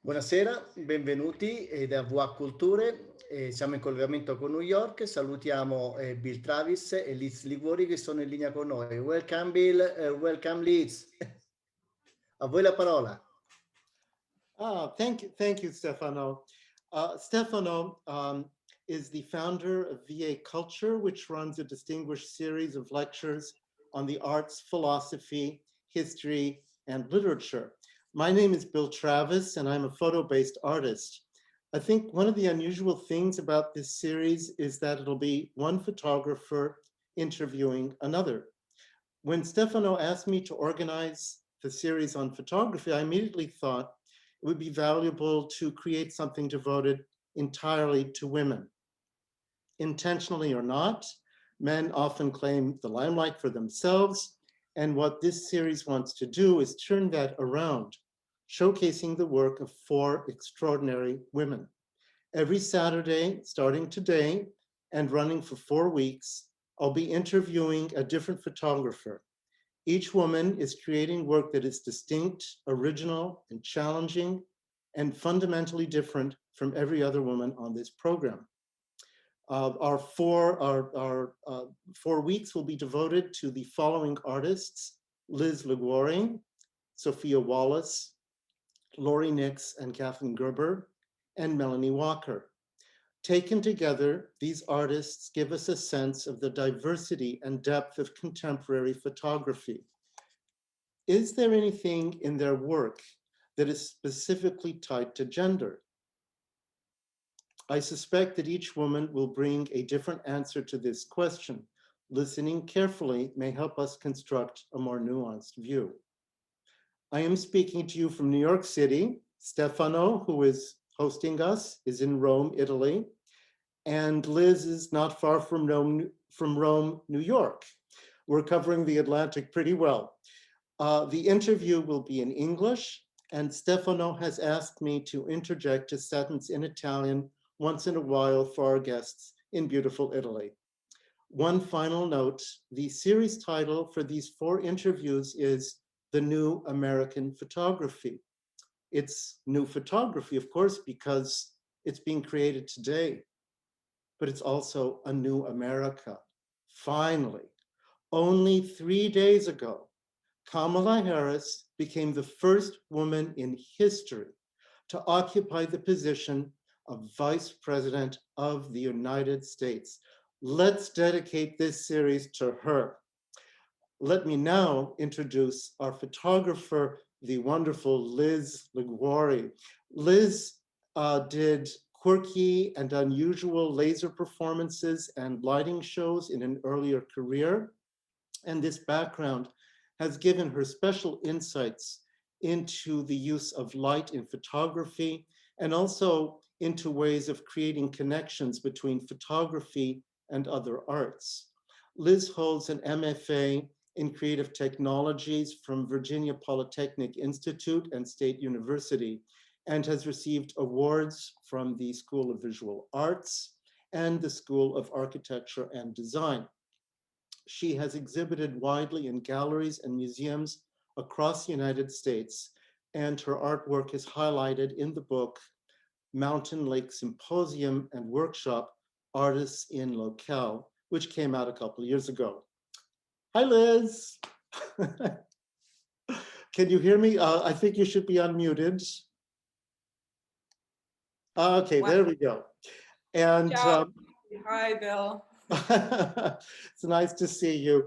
Buonasera, benvenuti da VA Culture. Siamo in collegamento con New York. Salutiamo Bill Travis e Liz Liguori che sono in linea con noi. Welcome Bill, welcome Liz. A voi la parola. Thank you, Stefano. Stefano is the founder of VA Culture, which runs a distinguished series of lectures on the arts, philosophy, history, and literature. My name is Bill Travis, and I'm a photo-based artist. I think one of the unusual things about this series is that it'll be one photographer interviewing another. When Stefano asked me to organize the series on photography, I immediately thought it would be valuable to create something devoted entirely to women. Intentionally or not, men often claim the limelight for themselves, and what this series wants to do is turn that around, showcasing the work of 4 extraordinary women. Every Saturday, starting today and running for 4 weeks, I'll be interviewing a different photographer. Each woman is creating work that is distinct, original, and challenging, and fundamentally different from every other woman on this program. Our 4 weeks will be devoted to the following artists: Liz Liguori, Sophia Wallace, Laurie Nix and Kathleen Gerber, and Melanie Walker. Taken together, these artists give us a sense of the diversity and depth of contemporary photography. Is there anything in their work that is specifically tied to gender? I suspect that each woman will bring a different answer to this question. Listening carefully may help us construct a more nuanced view. I am speaking to you from New York City. Stefano, who is hosting us, is in Rome, Italy. And Liz is not far from Rome, New York. We're covering the Atlantic pretty well. The interview will be in English, and Stefano has asked me to interject a sentence in Italian once in a while for our guests in beautiful Italy. One final note: the series title for these 4 interviews is The New American Photography. It's new photography, of course, because it's being created today, but it's also a new America. Finally, only 3 days ago, Kamala Harris became the first woman in history to occupy the position of Vice President of the United States. Let's dedicate this series to her. Let me now introduce our photographer, the wonderful Liz Liguori. Liz did quirky and unusual laser performances and lighting shows in an earlier career, and this background has given her special insights into the use of light in photography and also into ways of creating connections between photography and other arts. Liz holds an MFA in creative technologies from Virginia Polytechnic Institute and State University, and has received awards from the School of Visual Arts and the School of Architecture and Design. She has exhibited widely in galleries and museums across the United States, and her artwork is highlighted in the book Mountain Lake Symposium and Workshop, Artists in Locale, which came out a couple of years ago. Hi, Liz. Can you hear me? I think you should be unmuted. Okay, wow. There we go. And hi, Bill. It's nice to see you.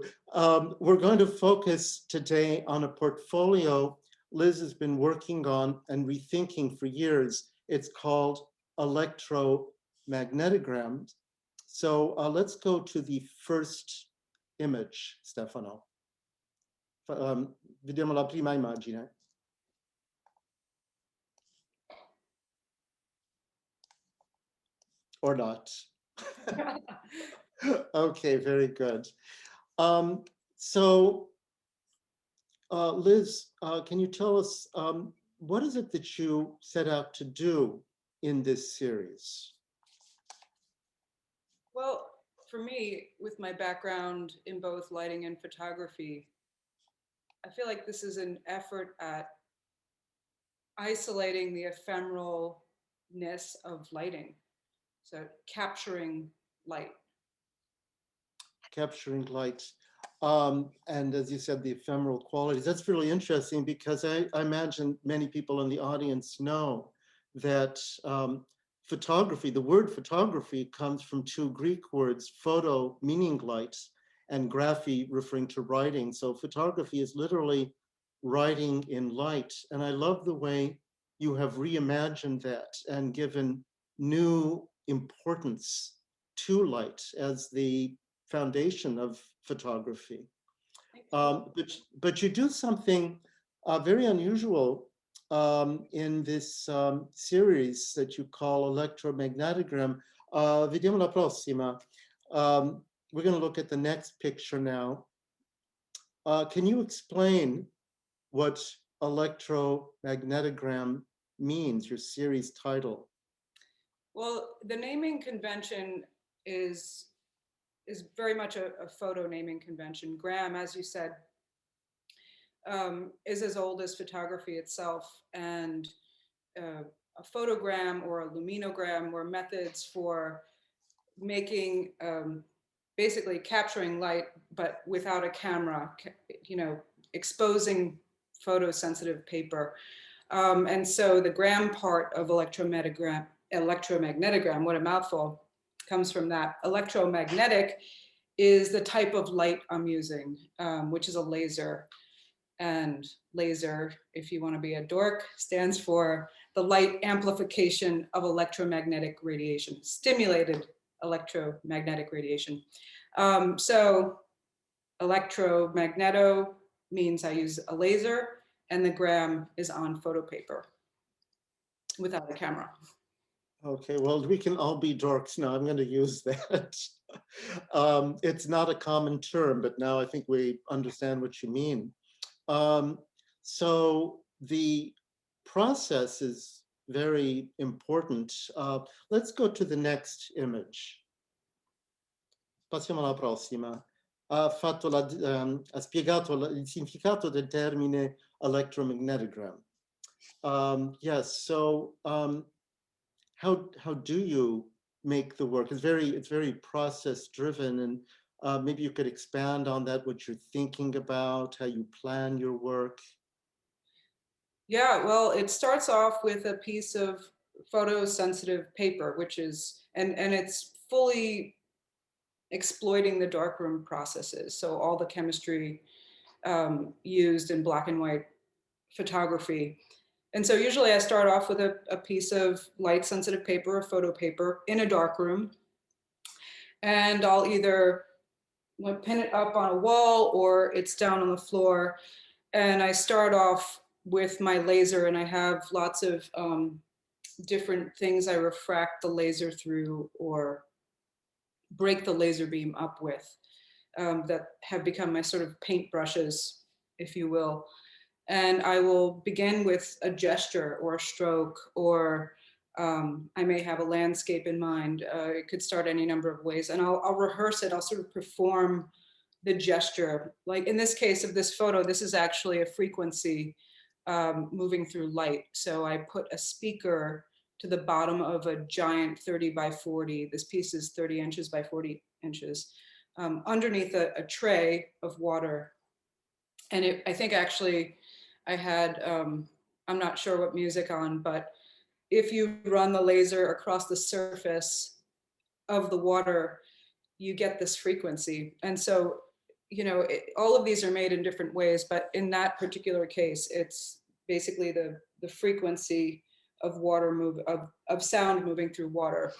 We're going to focus today on a portfolio Liz has been working on and rethinking for years. It's called Electromagnetograms. So let's go to the first image, Stefano. Vediamo la prima immagine. Or not. Okay, very good. Liz, can you tell us what is it that you set out to do in this series? Well, for me, with my background in both lighting and photography, I feel like this is an effort at isolating the ephemeralness of lighting. So capturing light. Capturing light. And as you said, the ephemeral qualities. That's really interesting because I imagine many people in the audience know that photography, the word photography comes from two Greek words, photo meaning light and graphy referring to writing. So photography is literally writing in light. And I love the way you have reimagined that and given new importance to light as the foundation of photography. But you do something very unusual in this series that you call Electromagnetogram. Vediamo la prossima. We're going to look at the next picture now. Can you explain what Electromagnetogram means, your series title? Well, the naming convention is very much a photo naming convention. Gram, as you said, is as old as photography itself, and a photogram or a luminogram were methods for making, basically capturing light, but without a camera, you know, exposing photosensitive paper. And so the gram part of electromagnetogram, what a mouthful, comes from that. Electromagnetic is the type of light I'm using, which is a laser. And laser, if you want to be a dork, stands for the light amplification of electromagnetic radiation, stimulated electromagnetic radiation. So electromagneto means I use a laser, and the gram is on photo paper without a camera. Okay, well, we can all be dorks now. I'm going to use that. It's not a common term, but now I think we understand what you mean. So the process is very important. Let's go to the next image. Passiamo alla prossima. Ha spiegato il significato del termine electromagnetogram. Yes, so how do you make the work? It's very process driven, and maybe you could expand on that, what you're thinking about, how you plan your work. Yeah, well, it starts off with a piece of photosensitive paper, which is, and it's fully exploiting the darkroom processes. So all the chemistry used in black and white photography. And so usually I start off with a piece of light sensitive paper or photo paper in a darkroom. And I'll either pin it up on a wall or it's down on the floor. And I start off with my laser, and I have lots of different things I refract the laser through or break the laser beam up with that have become my sort of paint brushes, if you will. And I will begin with a gesture or a stroke, or I may have a landscape in mind. It could start any number of ways, and I'll rehearse it. I'll sort of perform the gesture. Like in this case of this photo, this is actually a frequency moving through light. So I put a speaker to the bottom of a giant 30 by 40. This piece is 30 inches by 40 inches, underneath a tray of water. And I think actually I had, I'm not sure what music on, but if you run the laser across the surface of the water, you get this frequency. And so, you know, all of these are made in different ways, but in that particular case, it's basically the frequency of water of sound moving through water.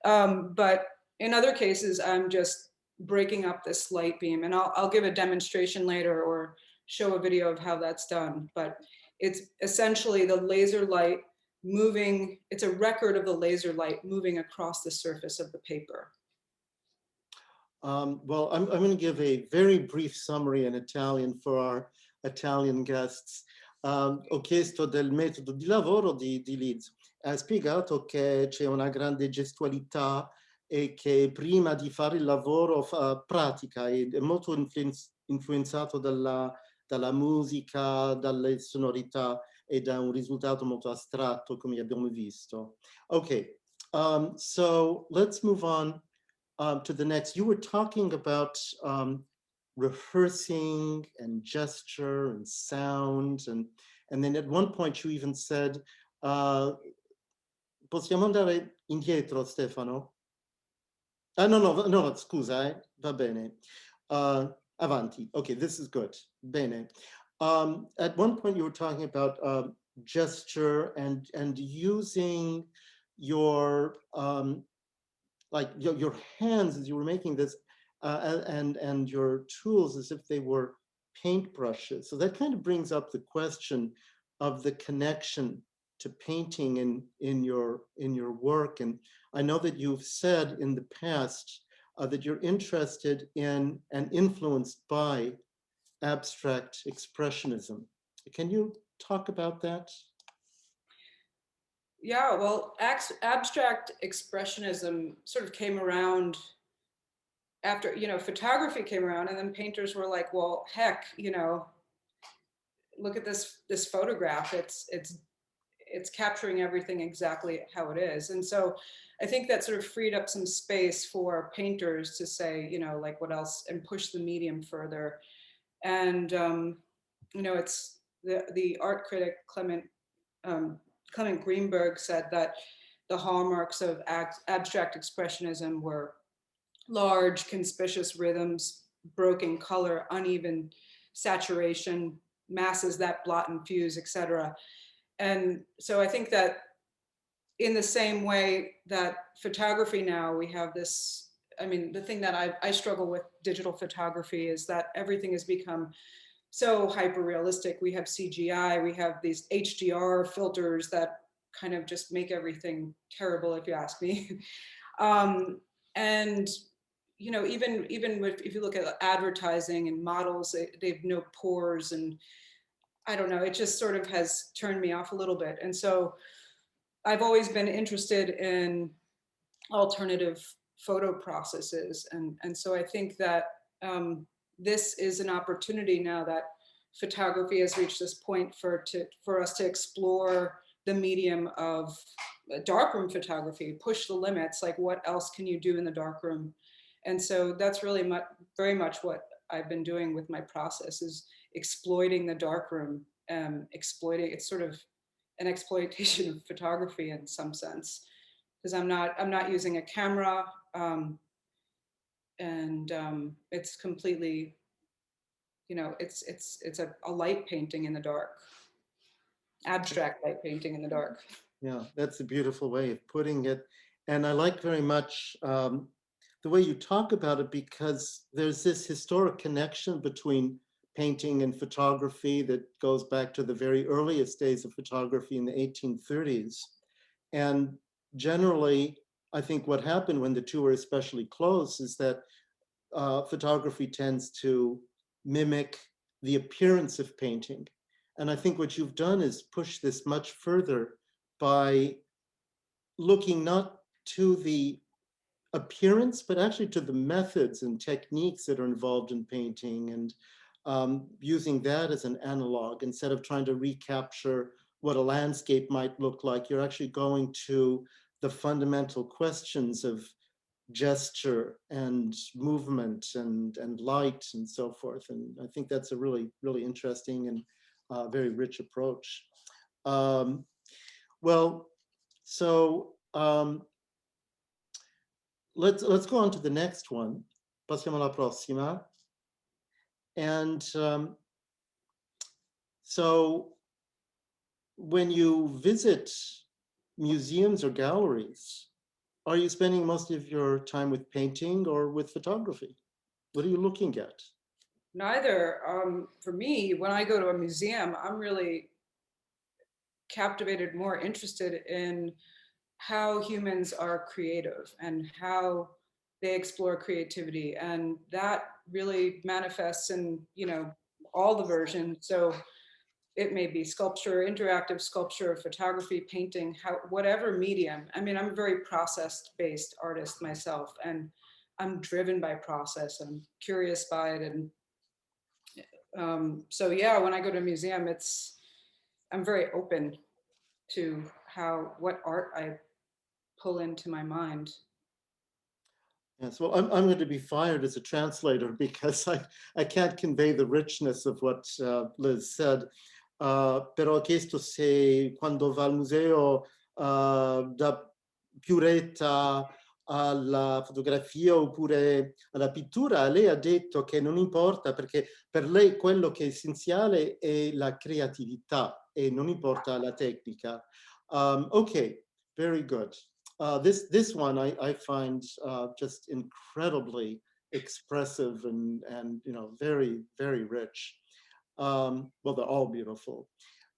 But in other cases, I'm just breaking up this light beam, and I'll give a demonstration later or show a video of how that's done. But it's essentially the laser light moving, it's a record of the laser light moving across the surface of the paper. Well, I'm going to give a very brief summary in Italian for our Italian guests. Ho chiesto del metodo di lavoro di Liz. Ha spiegato che c'è una grande gestualità e che prima di fare il lavoro pratica, è molto influenzato dalla musica, dalle sonorità. e da un risultato molto astratto, come abbiamo visto. Okay, so let's move on to the next. You were talking about rehearsing and gesture and sound, and then at one point you even said, possiamo andare indietro, Stefano? Ah, no, scusa, va bene. Avanti. Okay, this is good. Bene. At one point you were talking about gesture and using your like your hands as you were making this and your tools as if they were paintbrushes. So that kind of brings up the question of the connection to painting in your work. And I know that you've said in the past that you're interested in and influenced by abstract expressionism. Can you talk about that? Yeah, well, abstract expressionism sort of came around after, photography came around, and then painters were like, well, heck, look at this photograph. It's capturing everything exactly how it is. And so I think that sort of freed up some space for painters to say, like what else, and push the medium further. And, it's the art critic Clement Greenberg said that the hallmarks of abstract expressionism were large, conspicuous rhythms, broken color, uneven saturation, masses that blot and fuse, etc. And so I think that in the same way that photography now, we have this, the thing that I struggle with digital photography is that everything has become so hyper realistic. We have CGI, we have these HDR filters that kind of just make everything terrible, if you ask me. And even if you look at advertising and models, they have no pores, and I don't know, it just sort of has turned me off a little bit. And so I've always been interested in alternative photo processes. And so I think that this is an opportunity now that photography has reached this point for us to explore the medium of darkroom photography, push the limits, like what else can you do in the darkroom? And so that's really very much what I've been doing with my process, is exploiting the darkroom, it's sort of an exploitation of photography in some sense, because I'm not using a camera, and it's completely, it's a light painting in the dark, abstract light painting in the dark. Yeah, that's a beautiful way of putting it. And I like very much the way you talk about it, because there's this historic connection between painting and photography that goes back to the very earliest days of photography in the 1830s. And generally, I think what happened when the two were especially close is that photography tends to mimic the appearance of painting. And I think what you've done is push this much further by looking not to the appearance, but actually to the methods and techniques that are involved in painting, and using that as an analog. Instead of trying to recapture what a landscape might look like, you're actually going to the fundamental questions of gesture and movement and light and so forth. And I think that's a really, really interesting and very rich approach. Well, so let's go on to the next one. Passiamo alla prossima. And so when you visit museums or galleries, are you spending most of your time with painting or with photography? What are you looking at? Neither. For me, when I go to a museum, I'm really captivated, more interested in how humans are creative and how they explore creativity. And that really manifests in, all the versions. So it may be sculpture, interactive sculpture, photography, painting, whatever medium. I'm a very process-based artist myself, and I'm driven by process. I'm curious by it. And so yeah, when I go to a museum, it's I'm very open to what art I pull into my mind. Yes, well, I'm going to be fired as a translator because I can't convey the richness of what Liz said. Però ho chiesto se quando va al museo dà più retta alla fotografia oppure alla pittura, lei ha detto che non importa perché per lei quello che è essenziale è la creatività e non importa la tecnica. Okay, very good. This one I find just incredibly expressive and very, very rich. Well, they're all beautiful.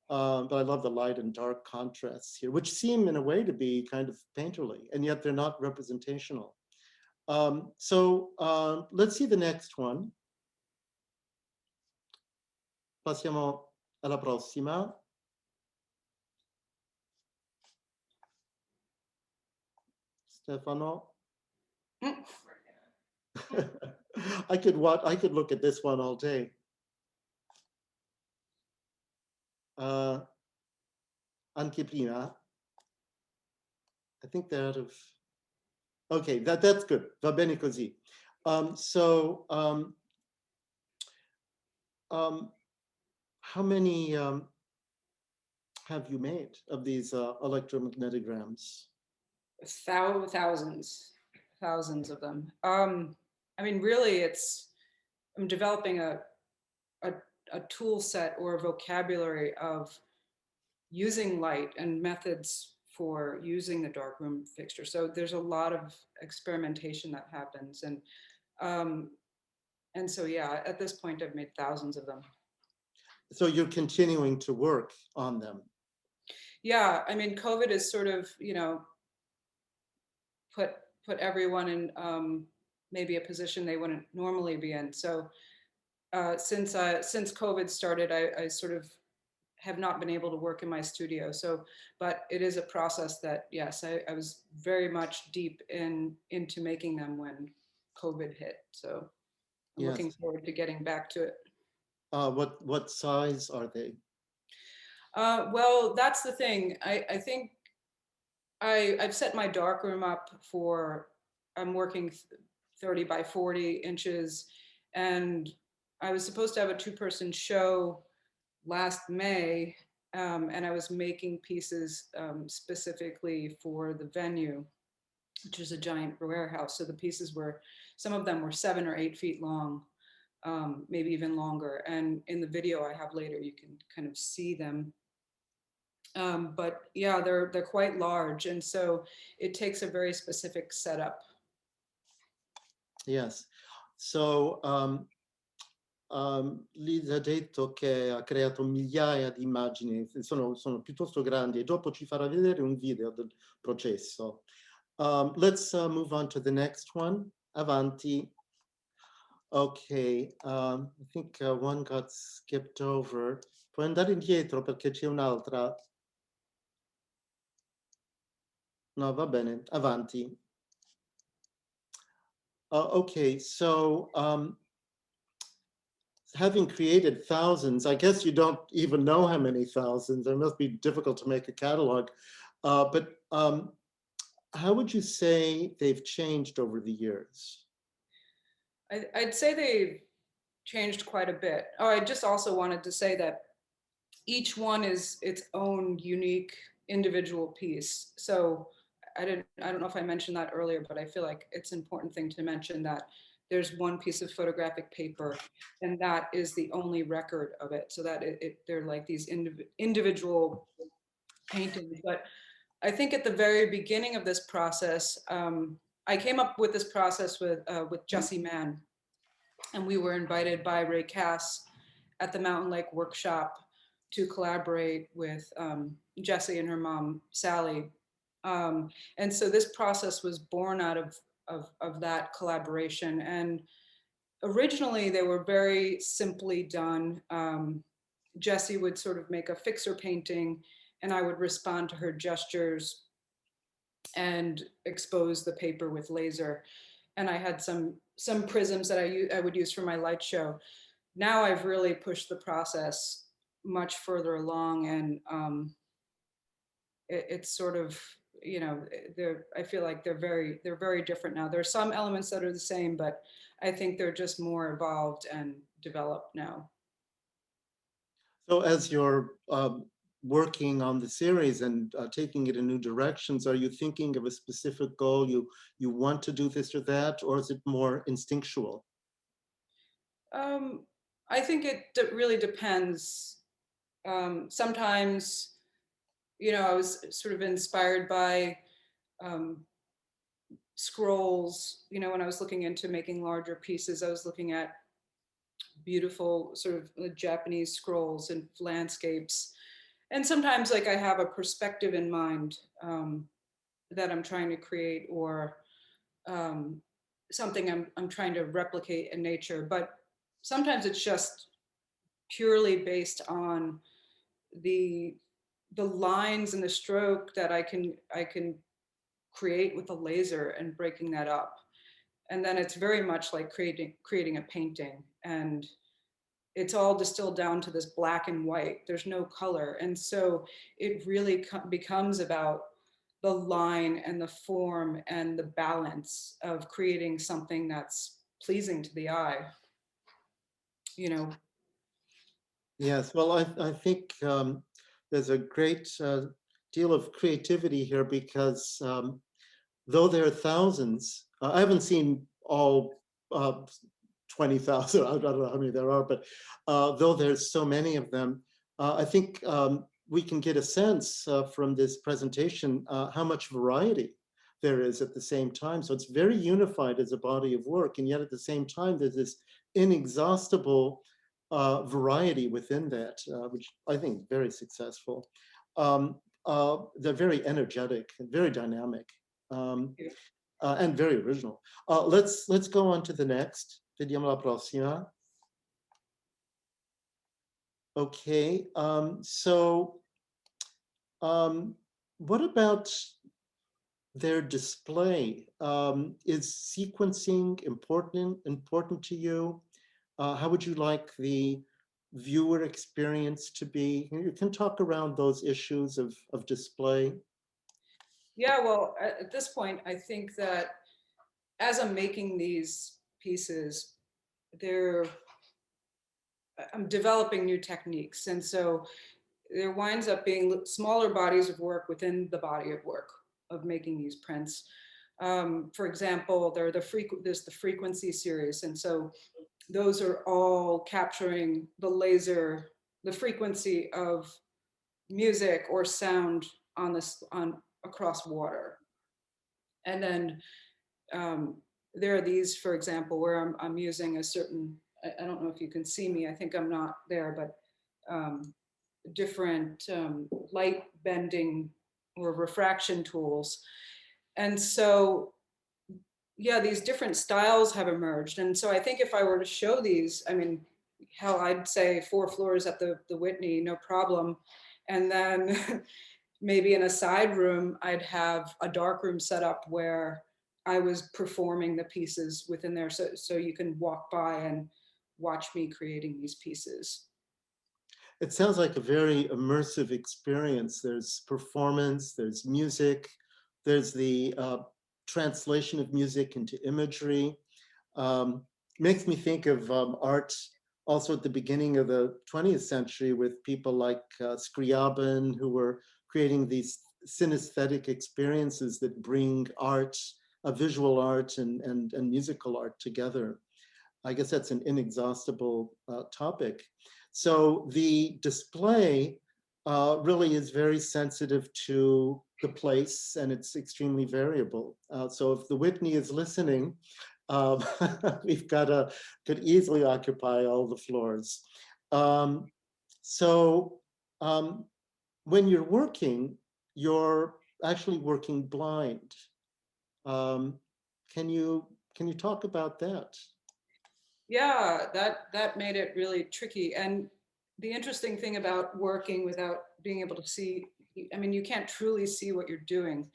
But I love the light and dark contrasts here, which seem in a way to be kind of painterly, and yet they're not representational. Let's see the next one. Passiamo alla prossima. Stefano. I could look at this one all day. Anche prima. I think they're out of. Okay, that's good. Va bene così. How many have you made of these electromagnetograms? Thousands of them. I mean, really, I'm developing a tool set or a vocabulary of using light and methods for using the darkroom fixture. So there's a lot of experimentation that happens, and so yeah, at this point, I've made thousands of them. So you're continuing to work on them. Yeah, I mean, COVID has sort of, put everyone in maybe a position they wouldn't normally be in. So since COVID started, I sort of have not been able to work in my studio. So, but it is a process that, yes, I was very much deep into making them when COVID hit. So I'm looking forward to getting back to it. What size are they? Well, that's the thing. I think I've set my darkroom up for, I'm working 30 by 40 inches, and I was supposed to have a 2-person show last May, and I was making pieces specifically for the venue, which is a giant warehouse. So the pieces some of them were 7 or 8 feet long, maybe even longer. And in the video I have later, you can kind of see them. But yeah, they're quite large, and so it takes a very specific setup. Yes. So Liz ha detto che ha creato migliaia di immagini, sono piuttosto grandi, e dopo ci farà vedere un video del processo. Let's move on to the next one. Avanti. Okay, I think one got skipped over. Puoi andare indietro perché c'è un'altra. No, va bene, avanti. Okay, so having created thousands, I guess you don't even know how many thousands. It must be difficult to make a catalog. But how would you say they've changed over the years? I'd say they've changed quite a bit. Oh, I just also wanted to say that each one is its own unique individual piece. So I don't know if I mentioned that earlier, but I feel like it's an important thing to mention that there's one piece of photographic paper, and that is the only record of it. So that they're like these individual paintings. But I think at the very beginning of this process, I came up with this process with Jessie Mann, and we were invited by Ray Cass at the Mountain Lake Workshop to collaborate with Jessie and her mom, Sally. And so this process was born out of that collaboration. And originally they were very simply done. Jessie would sort of make a fixer painting, and I would respond to her gestures and expose the paper with laser. And I had some prisms that I would use for my light show. Now I've really pushed the process much further along, and it's sort of, you know, I feel like they're very different now. There are some elements that are the same, but I think they're just more evolved and developed now. So as you're working on the series and taking it in new directions, are you thinking of a specific goal? You want to do this or that, or is it more instinctual? I think it really depends. Sometimes, you know, I was sort of inspired by scrolls. You know, when I was looking into making larger pieces, I was looking at beautiful sort of Japanese scrolls and landscapes. And sometimes, like, I have a perspective in mind that I'm trying to create, or something I'm trying to replicate in nature. But sometimes it's just purely based on the lines and the stroke that I can create with a laser and breaking that up. And then it's very much like creating a painting, and it's all distilled down to this black and white. There's no color. And so it really becomes about the line and the form and the balance of creating something that's pleasing to the eye, you know. Yes, well, I think there's a great deal of creativity here, because though there are thousands, I haven't seen all 20,000, I don't know how many there are, but though there's so many of them, I think we can get a sense from this presentation how much variety there is at the same time. So it's very unified as a body of work, and yet at the same time, there's this inexhaustible variety within that, which I think is very successful. They're very energetic and very dynamic, and very original. Let's go on to the next. Vediamo la prossima. Okay, what about their display? Is sequencing important to you? How would you like the viewer experience to be? You can talk around those issues of display. Yeah, well, at this point, I think that as I'm making these pieces, I'm developing new techniques. And so there winds up being smaller bodies of work within the body of work of making these prints. For example, there's the frequency series. And so those are all capturing the frequency of music or sound on across water. And then there are these, for example, where I'm using a certain, I don't know if you can see me, I think I'm not there, but different light bending or refraction tools. And so, yeah, these different styles have emerged. And so I think if I were to show these, I mean, hell, I'd say 4 floors at the Whitney, no problem. And then maybe in a side room, I'd have a dark room set up where I was performing the pieces within there. So you can walk by and watch me creating these pieces. It sounds like a very immersive experience. There's performance, there's music, there's the translation of music into imagery. Makes me think of art also at the beginning of the 20th century with people like Scriabin, who were creating these synesthetic experiences that bring art, visual art and musical art together. I guess that's an inexhaustible topic. So the display really is very sensitive to the place, and it's extremely variable. So if the Whitney is listening, we've could easily occupy all the floors. When you're working, you're actually working blind. Can you talk about that? Yeah, that made it really tricky. And the interesting thing about working without being able to see, I mean, you can't truly see what you're doing.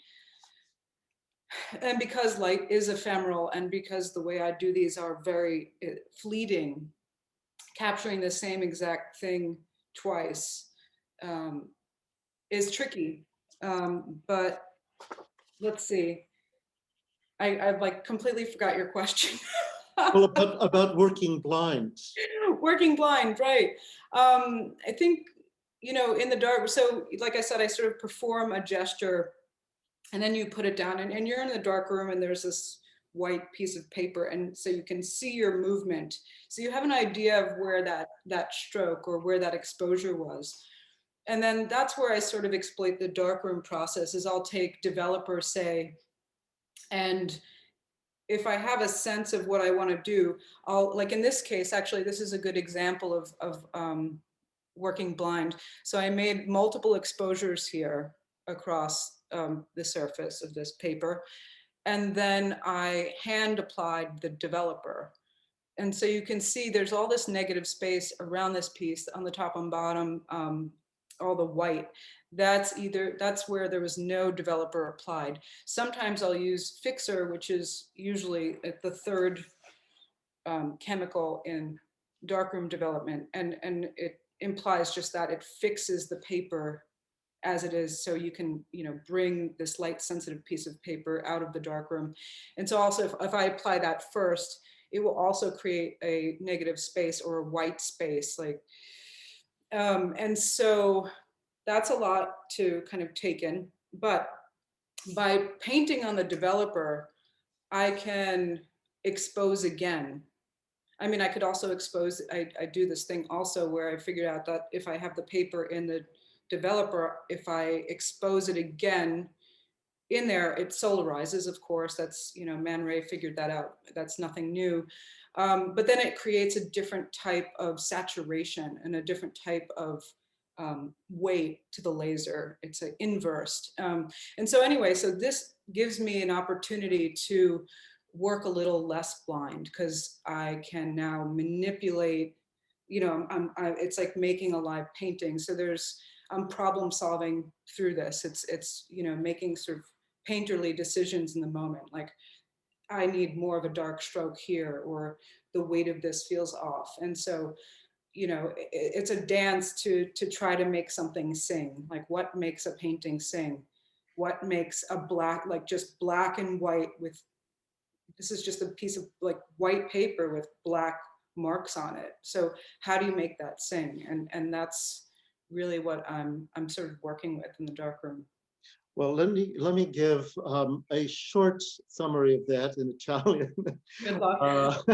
And because light is ephemeral, and because the way I do these are very fleeting, capturing the same exact thing twice is tricky. But let's see. I've like completely forgot your question. Well, about working blind. Working blind, right. I think, you know, in the dark, so like I said, I sort of perform a gesture and then you put it down and you're in the dark room and there's this white piece of paper, and so you can see your movement. So you have an idea of where that stroke or where that exposure was. And then that's where I sort of exploit the darkroom process. Is I'll take developer, say, and if I have a sense of what I want to do, I'll, like in this case, actually, this is a good example of working blind. So I made multiple exposures here across the surface of this paper. And then I hand applied the developer. And so you can see there's all this negative space around this piece on the top and bottom, all the white. That's where there was no developer applied. Sometimes I'll use fixer, which is usually at the third chemical in darkroom development. And it implies just that it fixes the paper as it is, so you can, you know, bring this light sensitive piece of paper out of the darkroom. And so also if I apply that first, it will also create a negative space or a white space, like, and so that's a lot to kind of take in. But by painting on the developer, I can expose again. I mean, I could also expose, I do this thing also where I figured out that if I have the paper in the developer, if I expose it again in there, it solarizes, of course. That's, you know, Man Ray figured that out. That's nothing new. But then it creates a different type of saturation and a different type of weight to the laser. It's an inversed. And so anyway, so this gives me an opportunity to work a little less blind, because I can now manipulate, you know, it's like making a live painting. So I'm problem solving through this. It's, you know, making sort of painterly decisions in the moment. Like, I need more of a dark stroke here, or the weight of this feels off. And so, you know, it's a dance to try to make something sing. Like, what makes a painting sing? What makes a black, like just black and white with, this is just a piece of like white paper with black marks on it. So how do you make that sing? And that's really what I'm sort of working with in the darkroom. Well, let me give a short summary of that in Italian. Good luck.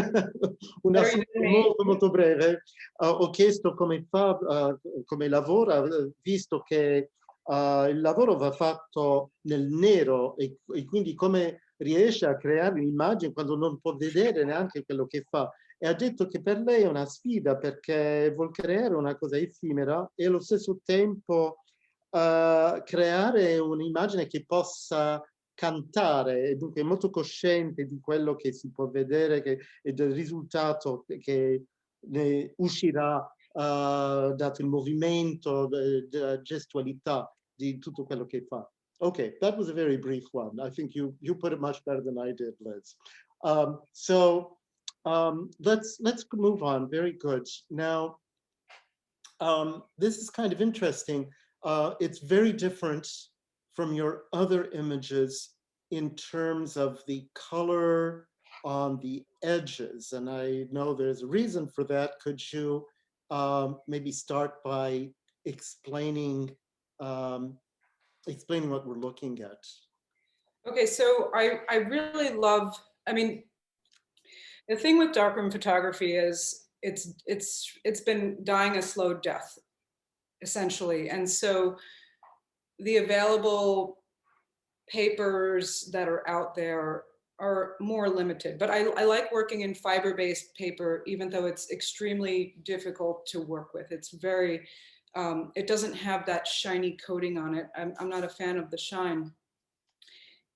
Un assunto molto breve. Ho chiesto come fa, come lavora, visto che il lavoro va fatto nel nero e quindi come riesce a creare un'immagine quando non può vedere neanche quello che fa. E ha detto che per lei è una sfida perché vuol creare una cosa effimera e allo stesso tempo creare un'immagine che possa cantare, e dunque è molto cosciente di quello che si può vedere e del risultato che ne uscirà dato il movimento, della gestualità di tutto quello che fa. Okay, that was a very brief one. I think you put it much better than I did, Liz. Let's move on. Very good. Now, this is kind of interesting. It's very different from your other images in terms of the color on the edges, and I know there's a reason for that. Could you maybe start by explaining what we're looking at? Okay, so I really love, I mean, the thing with darkroom photography is it's been dying a slow death, essentially. And so the available papers that are out there are more limited, but I like working in fiber-based paper, even though it's extremely difficult to work with. It's very, it doesn't have that shiny coating on it. I'm not a fan of the shine.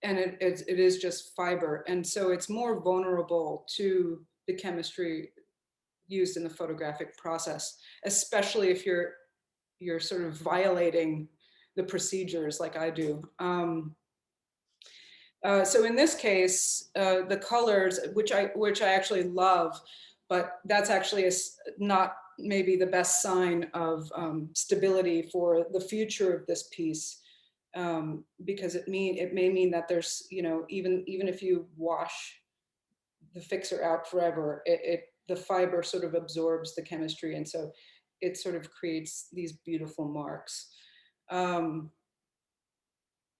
And it is just fiber. And so it's more vulnerable to the chemistry used in the photographic process, especially if you're sort of violating the procedures like I do. So in this case, the colors, which I actually love, but that's actually not maybe the best sign of stability for the future of this piece, because it may mean that there's, you know, even if you wash the fixer out forever, the fiber sort of absorbs the chemistry, and so it sort of creates these beautiful marks.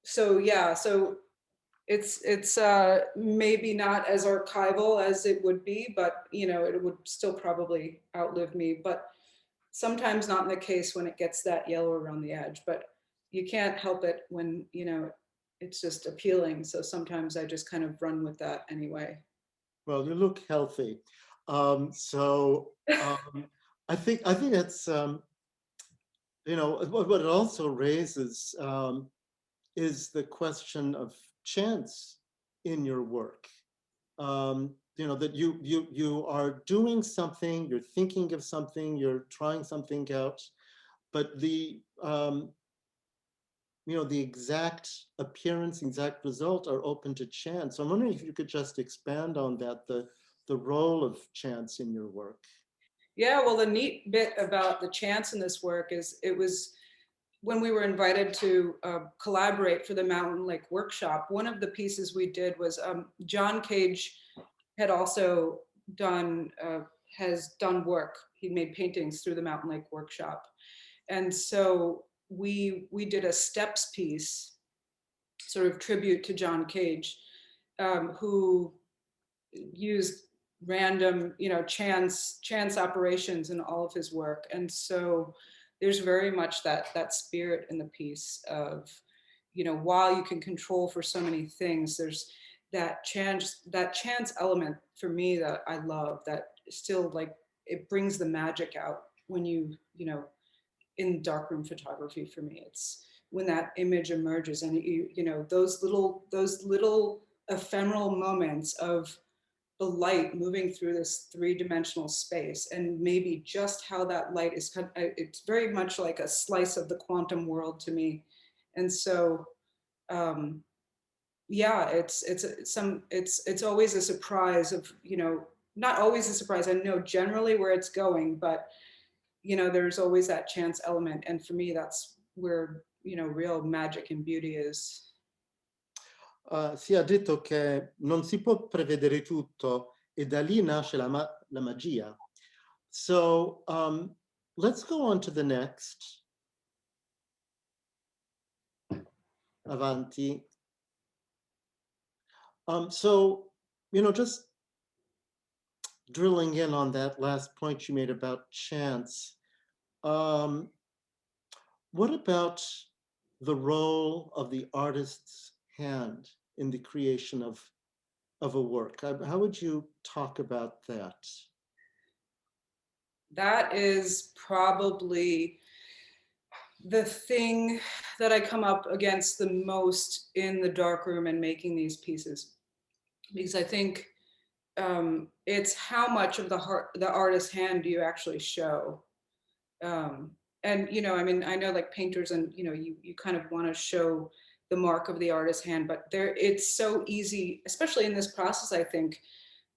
So yeah, so it's maybe not as archival as it would be, but you know, it would still probably outlive me. But sometimes not in the case when it gets that yellow around the edge. But you can't help it when, you know, it's just appealing. So sometimes I just kind of run with that anyway. Well, you look healthy. I think it's you know, what it also raises is the question of chance in your work. You know, that you are doing something, you're thinking of something, you're trying something out, but the you know, the exact appearance, exact result are open to chance. So I'm wondering if you could just expand on that, the role of chance in your work. Yeah, well, the neat bit about the chance in this work is it was when we were invited to collaborate for the Mountain Lake workshop. One of the pieces we did was John Cage had also done has done work. He made paintings through the Mountain Lake workshop, and so we did a steps piece, sort of tribute to John Cage, who used random, you know, chance operations in all of his work. And so there's very much that spirit in the piece of, you know, while you can control for so many things, there's that chance element for me that I love, that still, like, it brings the magic out when you know, in darkroom photography. For me, it's when that image emerges, and you know, those little ephemeral moments of the light moving through this three-dimensional space, and maybe just how that light is cut. It's very much like a slice of the quantum world to me. And so yeah, it's always a surprise of, you know, not always a surprise. I know generally where it's going, but you know, there's always that chance element. And for me, that's where, you know, real magic and beauty is. Si è detto che non si può prevedere tutto e da lì nasce la magia. So let's go on to the next. Avanti. So, you know, just drilling in on that last point you made about chance. What about the role of the artist's hand in the creation of a work? How would you talk about that? That is probably the thing that I come up against the most in the darkroom and making these pieces, because I think it's how much of the artist's hand do you actually show. And you know, I mean, I know, like, painters, and you know, you kind of want to show the mark of the artist's hand, but it's so easy, especially in this process, I think,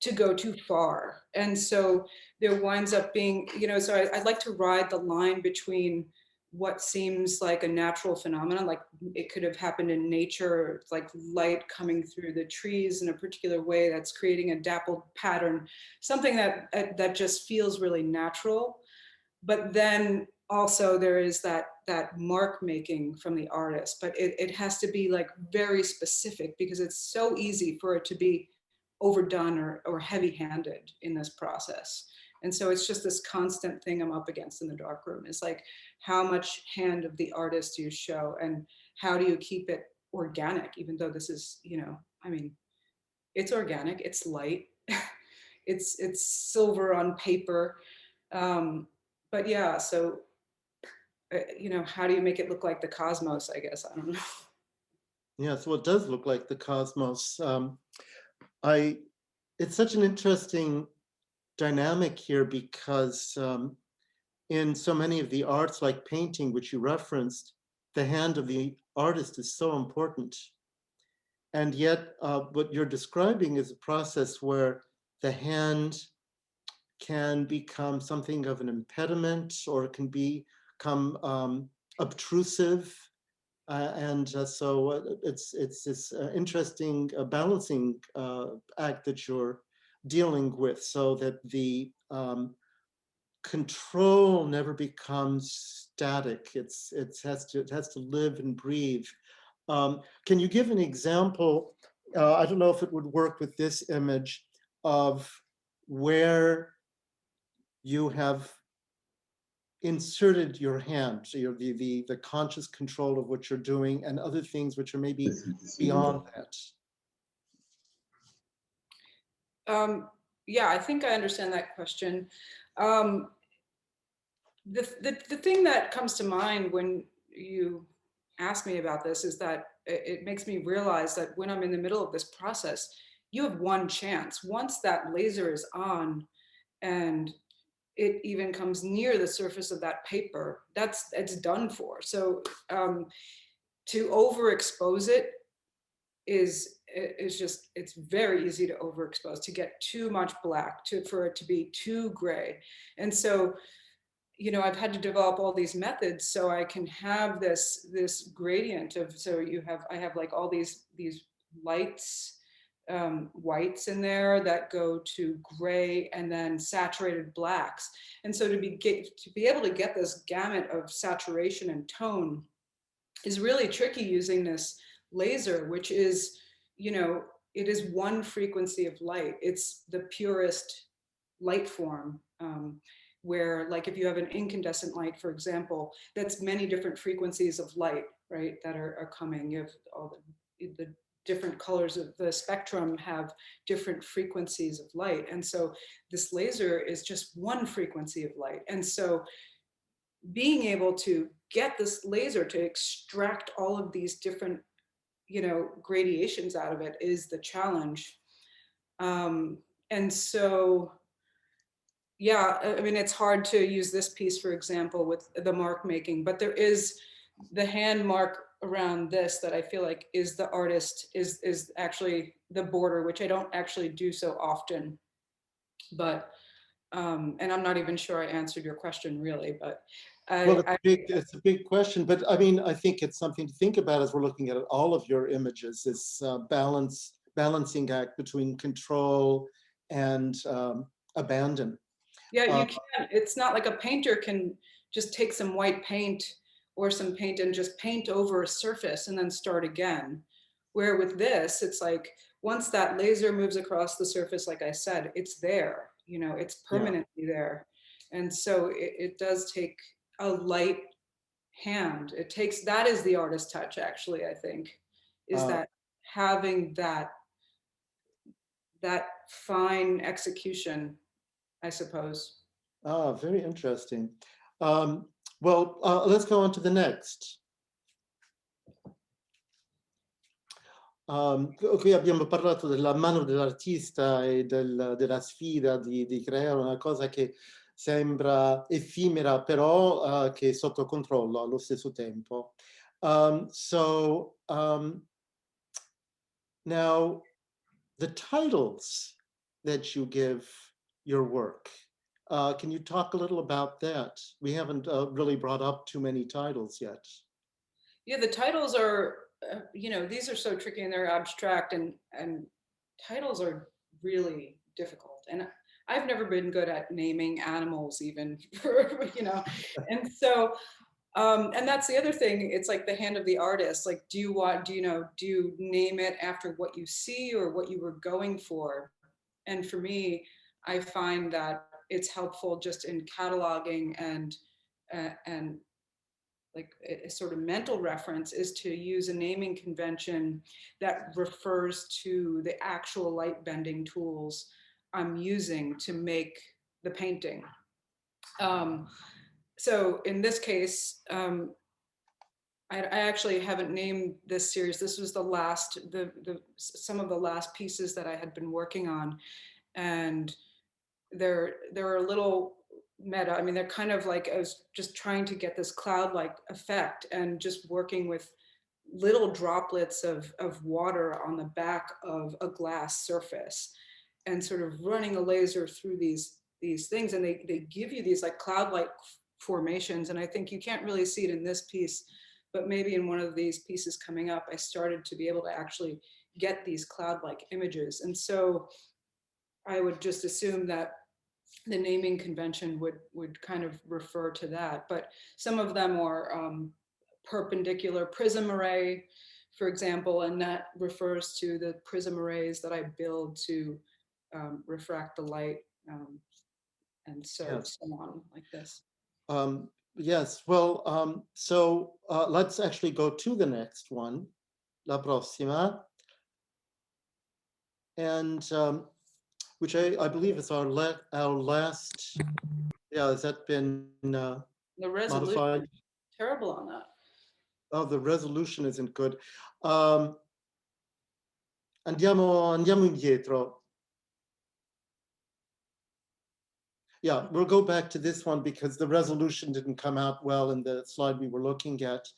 to go too far. And so there winds up being, you know, so I'd like to ride the line between what seems like a natural phenomenon, like it could have happened in nature, like light coming through the trees in a particular way that's creating a dappled pattern, something that just feels really natural. But then also there is that mark making from the artist, but it has to be like very specific, because it's so easy for it to be overdone or heavy-handed in this process. And so it's just this constant thing I'm up against in the darkroom, is like, how much hand of the artist do you show, and how do you keep it organic, even though this is, you know, I mean, it's organic, it's light, it's silver on paper. But yeah, so, you know, how do you make it look like the cosmos, I guess? I don't know. Yeah, so it does look like the cosmos. It's such an interesting dynamic here, because in so many of the arts, like painting, which you referenced, the hand of the artist is so important. And yet what you're describing is a process where the hand can become something of an impediment, or it can become obtrusive. So it's this interesting balancing act that you're dealing with, so that the control never becomes static. It has to live and breathe. Can you give an example? I don't know if it would work with this image, of where you have inserted your hand, so you're the conscious control of what you're doing, and other things which are maybe beyond that. Yeah, I think I understand that question. The thing that comes to mind when you ask me about this is that it makes me realize that when I'm in the middle of this process, you have one chance. Once that laser is on and it even comes near the surface of that paper, it's done for. So to overexpose it is just, it's very easy to overexpose, to get too much black, for it to be too gray. And so, you know, I've had to develop all these methods so I can have this gradient of, I have like all these lights, whites in there that go to gray, and then saturated blacks. And so to be able to get this gamut of saturation and tone is really tricky using this laser, which is, you know, it is one frequency of light. It's the purest light form. Where, like, if you have an incandescent light, for example, that's many different frequencies of light, right, that are coming. You have all the different colors of the spectrum have different frequencies of light. And so this laser is just one frequency of light. And so being able to get this laser to extract all of these different, you know, gradations out of it is the challenge. And so, yeah, I mean, it's hard to use this piece, for example, with the mark making, but there is the hand mark around this that I feel like is the artist, is actually the border, which I don't actually do so often. But, and I'm not even sure I answered your question really, but well, it's a big question, but I mean, I think it's something to think about as we're looking at all of your images, this balancing act between control and abandon. Yeah, you can't, it's not like a painter can just take some white paint or some paint and just paint over a surface and then start again. Where with this, it's like, once that laser moves across the surface, like I said, it's there, you know, it's permanently there. And so it does take a light hand. It takes, that is the artist touch, actually, I think, is that having that fine execution, I suppose. Very interesting. Well, let's go on to the next. Qui abbiamo parlato della mano dell'artista e della sfida di creare una cosa che sembra effimera, però che è sotto controllo allo stesso tempo. Now, the titles that you give your work, can you talk a little about that? We haven't really brought up too many titles yet. Yeah, the titles are, you know, these are so tricky and they're abstract, and titles are really difficult. And I've never been good at naming animals even, you know, and so, and that's the other thing. It's like the hand of the artist. Like, do you name it after what you see or what you were going for? And for me, I find that it's helpful just in cataloging and like a sort of mental reference is to use a naming convention that refers to the actual light bending tools I'm using to make the painting. So in this case, I actually haven't named this series. This was the last, some of the last pieces that I had been working on, and they're a little meta. I mean, they're kind of like, I was just trying to get this cloud-like effect and just working with little droplets of water on the back of a glass surface and sort of running a laser through these these things, and they give you these like cloud-like formations. And I think you can't really see it in this piece, but maybe in one of these pieces coming up, I started to be able to actually get these cloud-like images. And so I would just assume that the naming convention would kind of refer to that. But some of them are perpendicular prism array, for example, and that refers to the prism arrays that I build to refract the light, and so on, like this. Yes, well, so let's actually go to the next one, la prossima, and which I believe is our last. Yeah, has that been The resolution modified? is terrible on that. Oh, the resolution isn't good. Andiamo indietro. Yeah, we'll go back to this one because the resolution didn't come out well in the slide we were looking at.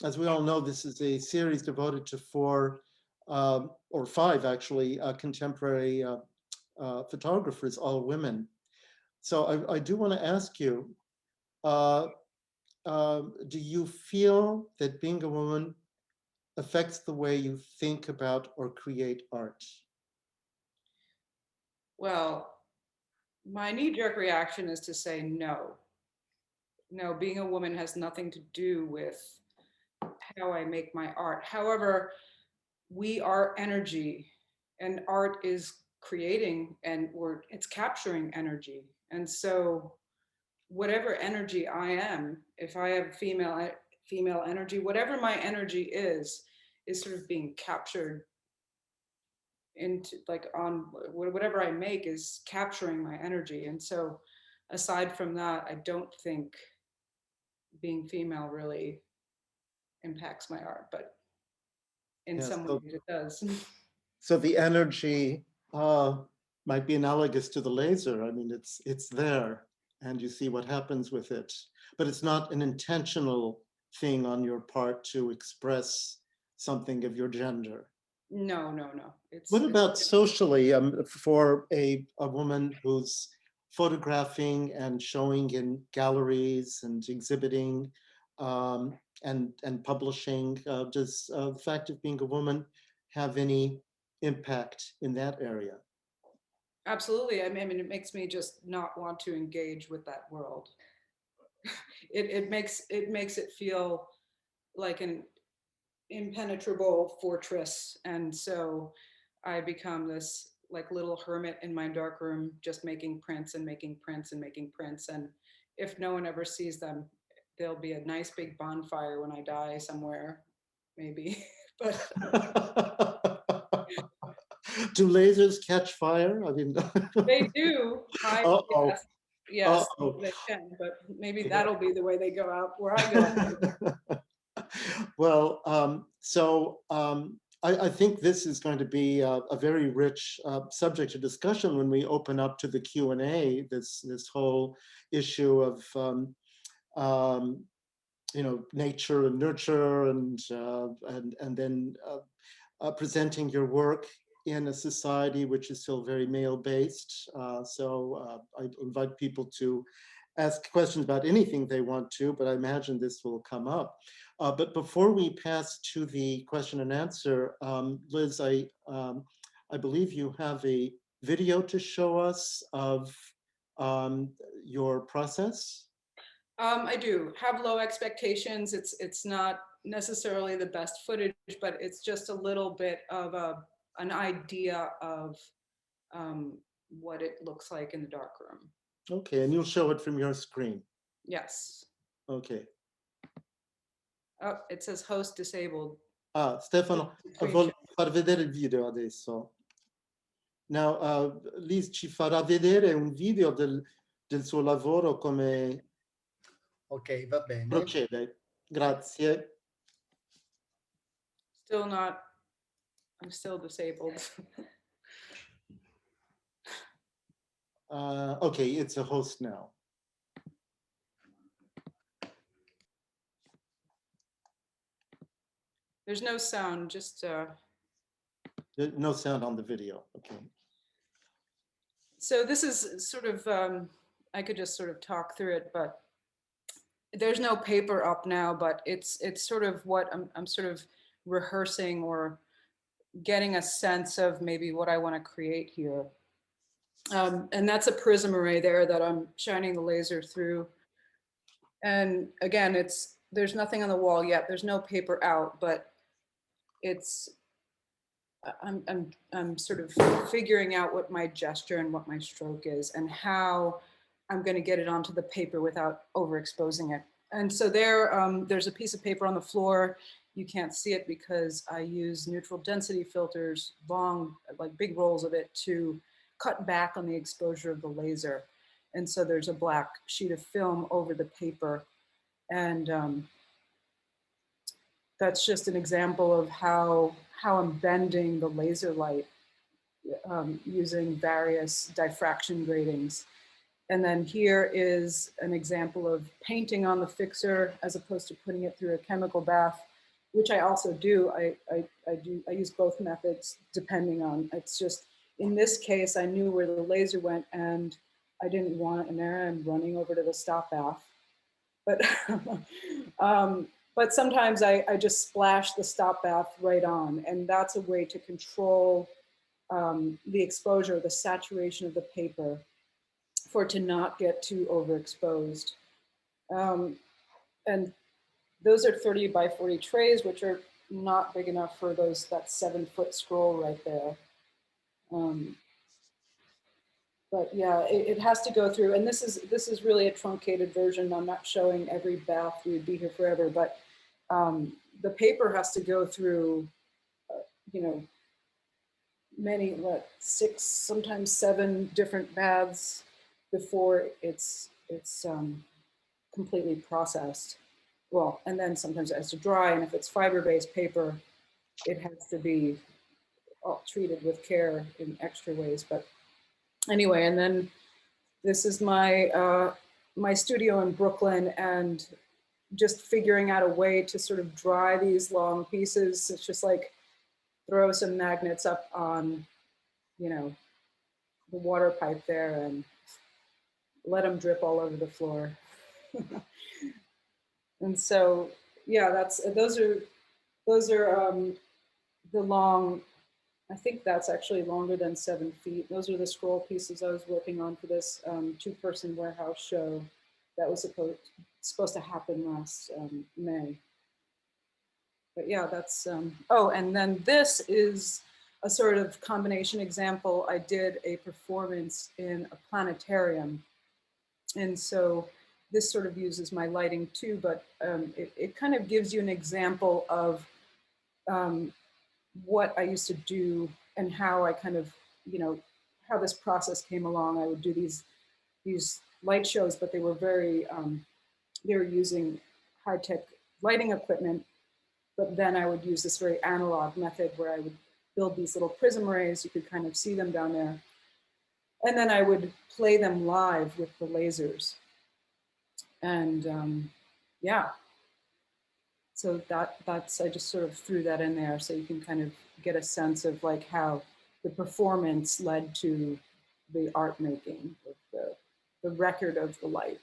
As we all know, this is a series devoted to 4 or 5 actually contemporary photographers, all women. So I do want to ask you, do you feel that being a woman affects the way you think about or create art? Well, my knee-jerk reaction is to say no. No, being a woman has nothing to do with how I make my art. However, we are energy, and art is creating, and it's capturing energy. And so whatever energy I am, if I have female energy, whatever my energy is sort of being captured into, like, on whatever I make is capturing my energy. And so aside from that, I don't think being female really impacts my art, but in some ways it does. So the energy might be analogous to the laser. I mean, it's there and you see what happens with it, but it's not an intentional thing on your part to express something of your gender. No. What about socially, for a woman who's photographing and showing in galleries and exhibiting and publishing? Does the fact of being a woman have any impact in that area? Absolutely. I mean, it makes me just not want to engage with that world. It makes it feel like an impenetrable fortress, and so I become this like little hermit in my darkroom, just making prints and making prints and making prints. And if no one ever sees them, there'll be a nice big bonfire when I die somewhere, maybe. But do lasers catch fire? I mean, they do. Yes, they can, but maybe that'll be the way they go out where I go. Well, I think this is going to be a very rich subject of discussion when we open up to the Q&A, this whole issue of nature and nurture, and then presenting your work in a society which is still very male-based. So I invite people to ask questions about anything they want to, but I imagine this will come up. But before we pass to the question and answer, Liz, I believe you have a video to show us of your process. I do have low expectations. It's not necessarily the best footage, but it's just a little bit of an idea of what it looks like in the darkroom. Okay, and you'll show it from your screen. Yes. Okay. Oh, it says host disabled. Ah, Stefano, voglio far vedere il video adesso. Now, Liz ci farà vedere un video del suo lavoro, come Ok, va bene. procede. Grazie. Still not, I'm still disabled. Okay, it's a host now. There's no sound, just No sound on the video. Okay. So this is sort of, I could just sort of talk through it, but there's no paper up now, but it's sort of what I'm sort of rehearsing or getting a sense of maybe what I want to create here. And that's a prism array there that I'm shining the laser through. And again, there's nothing on the wall yet. There's no paper out, but I'm sort of figuring out what my gesture and what my stroke is and how I'm going to get it onto the paper without overexposing it. And so there's a piece of paper on the floor. You can't see it because I use neutral density filters, long, like big rolls of it, to cut back on the exposure of the laser. And so there's a black sheet of film over the paper. And that's just an example of how I'm bending the laser light using various diffraction gratings. And then here is an example of painting on the fixer as opposed to putting it through a chemical bath, which I also do. I use both methods depending on, it's just, in this case, I knew where the laser went and I didn't want it in there. I'm running over to the stop bath. But, but sometimes I just splash the stop bath right on, and that's a way to control the exposure, the saturation of the paper, for it to not get too overexposed. And those are 30 by 40 trays, which are not big enough for that 7-foot scroll right there. But yeah, it has to go through, and this is really a truncated version. I'm not showing every bath, we would be here forever, but the paper has to go through, many, 6, sometimes 7 different baths before it's completely processed. Well, and then sometimes it has to dry, and if it's fiber-based paper, it has to be treated with care in extra ways. But anyway, and then this is my my studio in Brooklyn, and just figuring out a way to sort of dry these long pieces. It's just like throw some magnets up on, the water pipe there and let them drip all over the floor. And so, yeah, those are the long, I think that's actually longer than 7 feet. Those are the scroll pieces I was working on for this 2-person warehouse show that was supposed to happen last May. But yeah, that's, oh, and then this is a sort of combination example. I did a performance in a planetarium. And so this sort of uses my lighting too, but it kind of gives you an example of what I used to do and how I kind of, how this process came along. I would do these light shows, but they were very, they were using high-tech lighting equipment, but then I would use this very analog method where I would build these little prism arrays. You could kind of see them down there. And then I would play them live with the lasers. And yeah, so that's, I just sort of threw that in there so you can kind of get a sense of like how the performance led to the art making, the record of the light.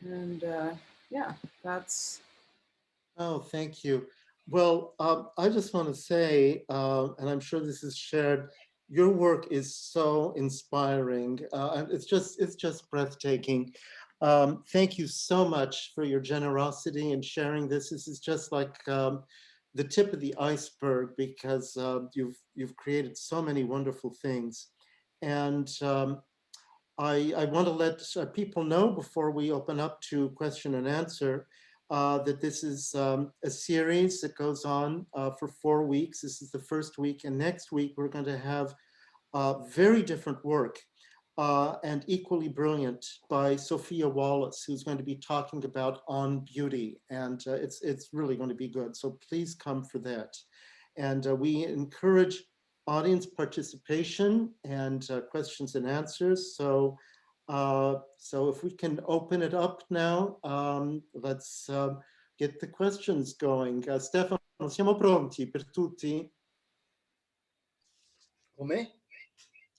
And yeah, that's. Oh, thank you. Well, I just want to say, and I'm sure this is shared, your work is so inspiring. And it's just breathtaking. Thank you so much for your generosity in sharing this. This is just like the tip of the iceberg, because you've created so many wonderful things. And I want to let people know before we open up to question and answer that this is a series that goes on for 4 weeks. This is the first week, and next week we're going to have very different work and equally brilliant by Sophia Wallace, who's going to be talking about on beauty, and it's really going to be good. So please come for that. And we encourage audience participation and questions and answers. So if we can open it up now, let's get the questions going. Stefano, siamo pronti per tutti? Come?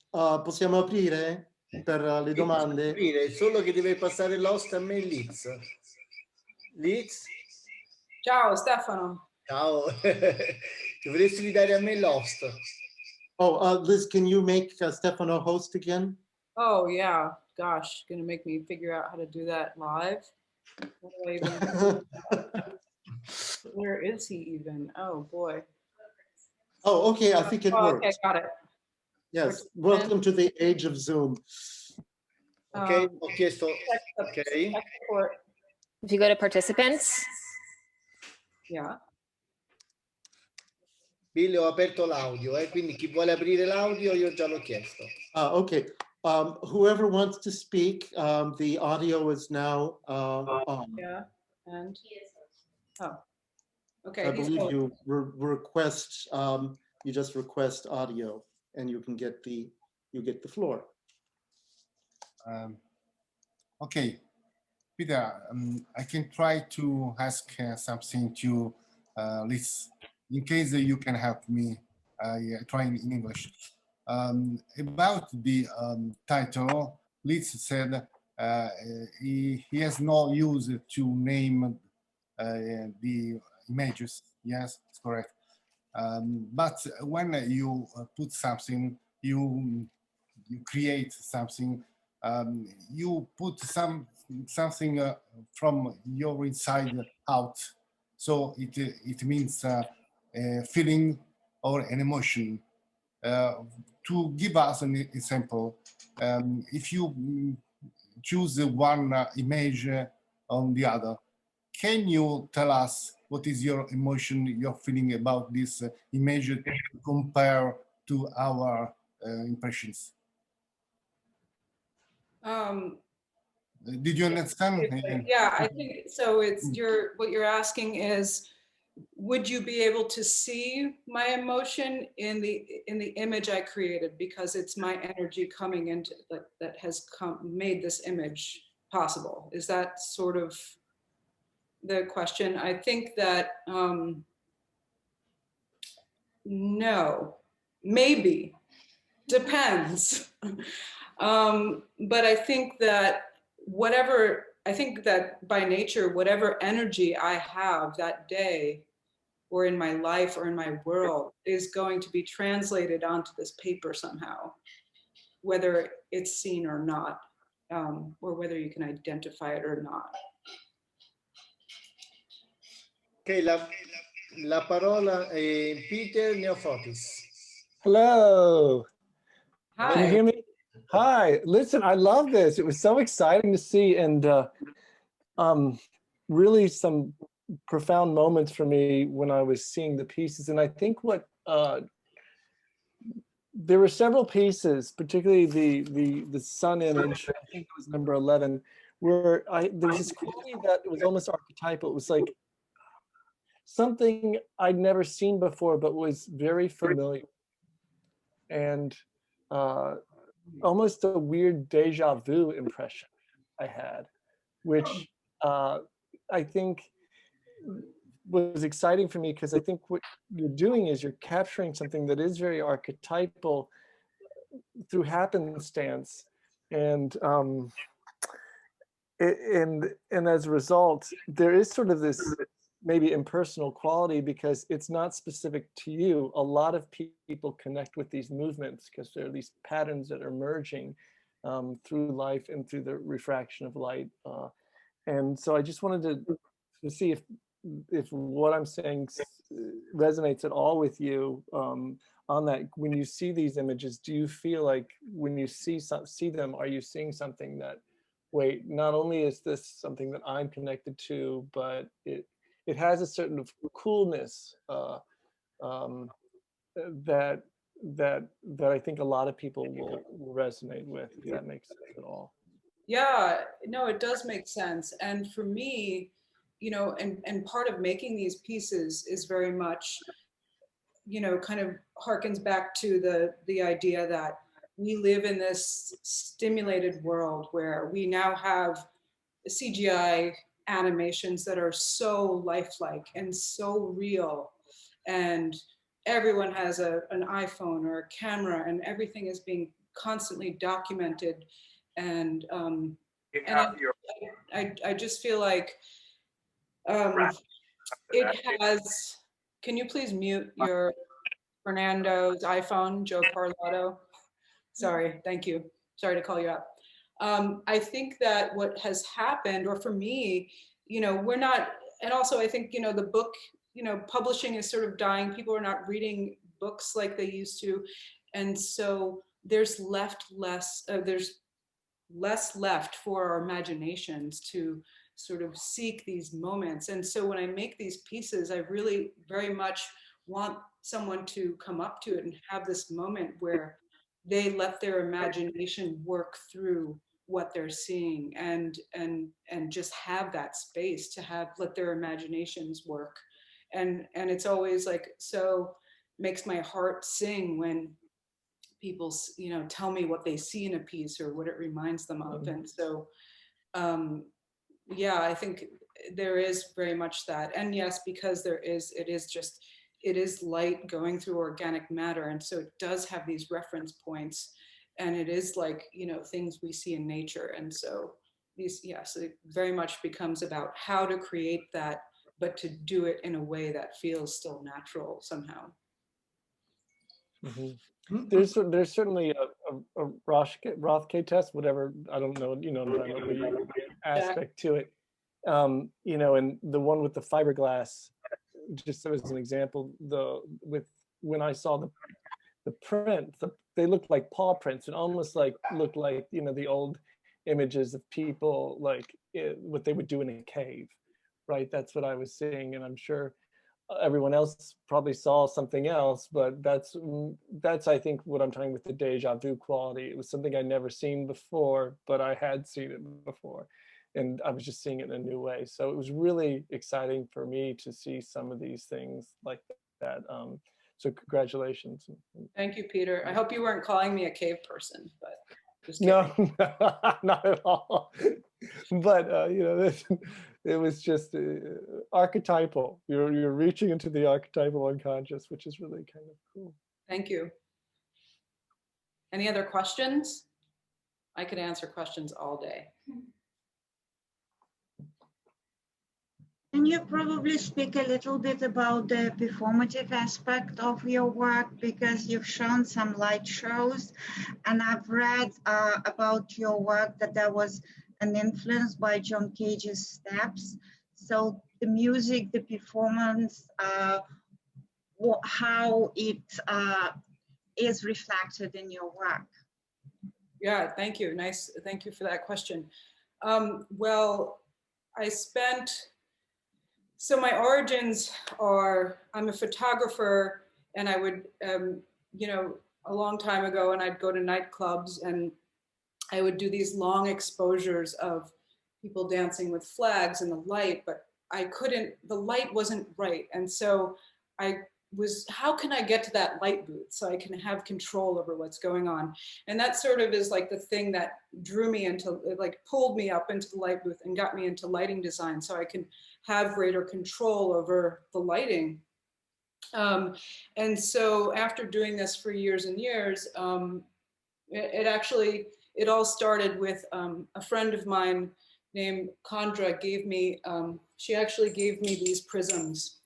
Possiamo aprire per le domande? Aprire, solo che deve passare l'host a me, Liz. Liz? Ciao Stefano. Ciao. Dovresti ridare a me l'host. Oh, Liz, can you make Stefano host again? Oh yeah, gosh, gonna make me figure out how to do that live. What do I even Where is he even? Oh boy. Oh, okay, I think it works. Okay, got it. Yes, welcome to the age of Zoom. Ok, ho chiesto, ok. If you go to participants, Yeah. Billy, ho aperto l'audio, quindi chi vuole aprire l'audio io già l'ho chiesto. Okay, whoever wants to speak, the audio is now on. Yeah, and oh, okay. I believe you request, you just request audio, and you can get the floor. Okay, Peter, I can try to ask something to Liz, in case you can help me. I try in English. About the title, Liz said he has no use to name the images. Yes, it's correct. But when you put something, you create something, you put something from your inside out. So it means a feeling or an emotion. To give us an example, if you choose one image on the other, can you tell us what is your emotion, your feeling about this image compared to our impressions? Did you understand? Yeah, I think so. It's what you're asking is, would you be able to see my emotion in the image I created, because it's my energy coming into that has made this image possible? Is that sort of the question? I think that no, maybe, depends. But I think that by nature, whatever energy I have that day, or in my life or in my world, is going to be translated onto this paper somehow, whether it's seen or not, or whether you can identify it or not. Ok, la parola è Peter Neofotis. Hello. Hi. Can you hear me? Hi. Listen, I love this. It was so exciting to see, and really some profound moments for me when I was seeing the pieces. And I think there were several pieces, particularly the sun image, I think it was number 11, where there was this quality that was almost archetypal. It was like something I'd never seen before, but was very familiar. And almost a weird deja vu impression I had, which I think was exciting for me, because I think what you're doing is you're capturing something that is very archetypal through happenstance, and as a result, there is sort of this maybe impersonal quality, because it's not specific to you. A lot of people connect with these movements because there are these patterns that are emerging through life and through the refraction of light. And so I just wanted to see if what I'm saying resonates at all with you on that. When you see these images, do you feel like when you see them, are you seeing something that, wait, not only is this something that I'm connected to, but it has a certain of coolness that I think a lot of people will resonate with, if that makes sense at all. Yeah, no, it does make sense. And for me, and part of making these pieces is very much, kind of harkens back to the idea that we live in this stimulated world where we now have CGI animations that are so lifelike and so real, and everyone has an iPhone or a camera, and everything is being constantly documented, and I just feel like it has. Can you please mute your Fernando's iPhone, Joe Parlato? Sorry, thank you. Sorry to call you out. I think that what has happened, or for me, you know, we're not, and also I think, you know, the book, you know, publishing is sort of dying. People are not reading books like they used to. And so there's there's less left for our imaginations to sort of seek these moments. And so when I make these pieces, I really very much want someone to come up to it and have this moment where they let their imagination work through what they're seeing, and just have that space to let their imaginations work. And it's always like, so makes my heart sing when people, you know, tell me what they see in a piece or what it reminds them of. And so yeah, I think there is very much that. And yes, because it is light going through organic matter, and so it does have these reference points, and it is like, you know, things we see in nature. And so these, yes, it very much becomes about how to create that, but to do it in a way that feels still natural somehow. There's certainly a Rothko test, whatever, I don't know, you know, the aspect to it. You know, and the one with the fiberglass, just as an example, when I saw the print, they looked like paw prints, and almost like looked like, you know, the old images of people, like what they would do in a cave, right? That's what I was seeing, and I'm sure everyone else probably saw something else, but that's I think what I'm talking with the deja vu quality. It was something I'd never seen before, but I had seen it before, and I was just seeing it in a new way. So it was really exciting for me to see some of these things like that. So congratulations. Thank you, Peter. I hope you weren't calling me a cave person, but just no, not at all. But you know, it was just archetypal. You're reaching into the archetypal unconscious, which is really kind of cool. Thank you. Any other questions? I could answer questions all day. Can you probably speak a little bit about the performative aspect of your work, because you've shown some light shows, and I've read about your work that there was an influence by John Cage's steps. So the music, the performance, how it is reflected in your work. Yeah, thank you. Nice. Thank you for that question. Well, so my origins are, I'm a photographer, and I would, you know, a long time ago, and I'd go to nightclubs and I would do these long exposures of people dancing with flags and the light, but the light wasn't right. And so how can I get to that light booth so I can have control over what's going on? And that sort of is like the thing that drew me into, like pulled me up into the light booth and got me into lighting design, so I can have greater control over the lighting. And so after doing this for years and years, it all started with a friend of mine named Condra she actually gave me these prisms.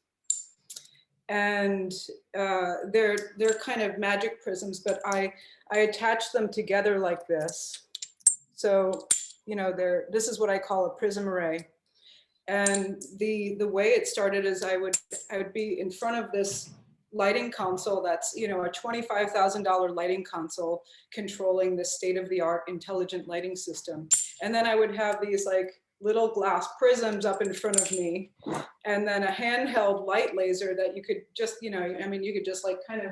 And they're kind of magic prisms, but I attach them together like this. So, you know, this is what I call a prism array. And the way it started is I would be in front of this lighting console that's, you know, a $25,000 lighting console controlling the state-of-the-art intelligent lighting system. And then I would have these like little glass prisms up in front of me, and then a handheld light laser that you could just, you know, I mean, you could just like kind of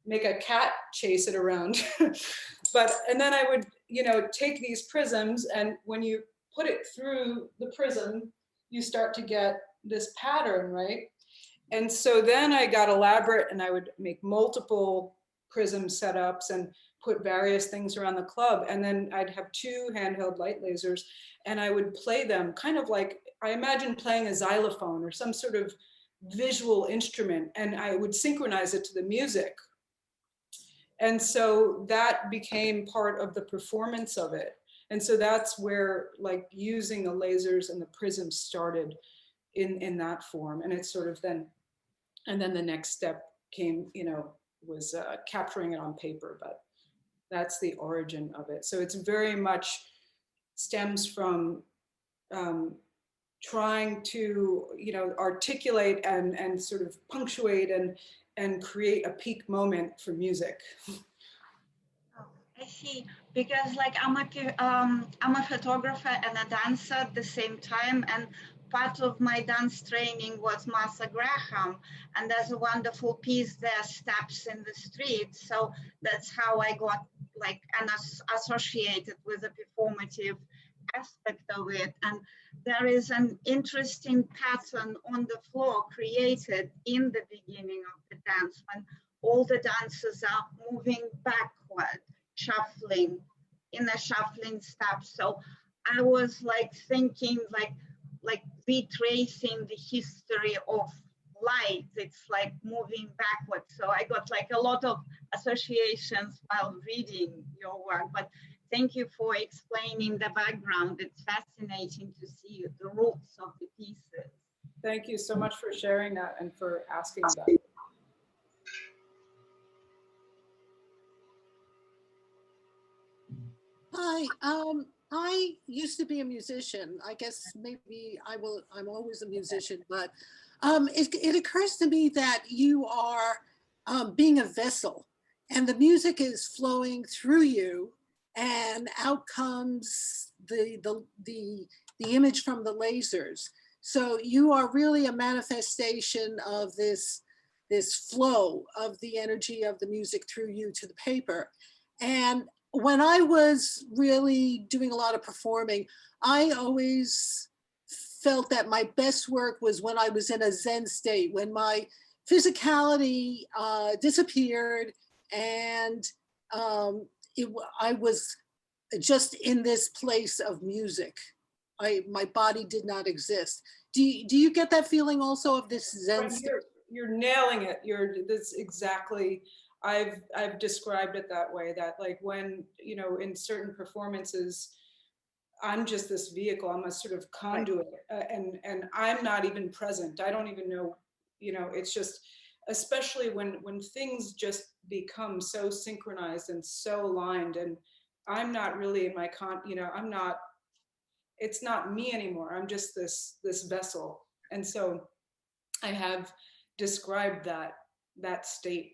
make a cat chase it around. And then I would, you know, take these prisms, and when you put it through the prism, you start to get this pattern, right? And so then I got elaborate, and I would make multiple prism setups and put various things around the club. And then I'd have 2 handheld light lasers, and I would play them kind of like, I imagine playing a xylophone or some sort of visual instrument, and I would synchronize it to the music. And so that became part of the performance of it. And so that's where like using the lasers and the prism started in that form. And it's sort of then, and then the next step came, you know, was capturing it on paper, but that's the origin of it. So it's very much stems from trying to, you know, articulate and sort of punctuate and create a peak moment for music. Oh, I see. Because like I'm a photographer and a dancer at the same time, and part of my dance training was Martha Graham, and there's a wonderful piece there, Steps in the Street. So that's how I got like associated with the performative aspect of it. And there is an interesting pattern on the floor created in the beginning of the dance when all the dancers are moving backward, shuffling in a shuffling step. So I was like thinking like retracing the history of light. It's like moving backwards. So I got like a lot of associations while reading your work, but thank you for explaining the background. It's fascinating to see the roots of the pieces. Thank you so much for sharing that and for asking that. Hi, I used to be a musician. I guess maybe I'm always a musician, but it occurs to me that you are being a vessel, and the music is flowing through you, and out comes the image from the lasers. So you are really a manifestation of this flow of the energy of the music through you to the paper. And when I was really doing a lot of performing, I always felt that my best work was when I was in a Zen state, when my physicality disappeared, and I was just in this place of music. My body did not exist. Do you get that feeling also of this Zen state? You're nailing it. That's exactly. I've described it that way, that like when, you know, in certain performances, I'm just this vehicle, I'm a sort of conduit, and I'm not even present. I don't even know, you know, it's just, especially when things just become so synchronized and so aligned, and I'm not really in my you know, it's not me anymore. I'm just this vessel. And so I have described that state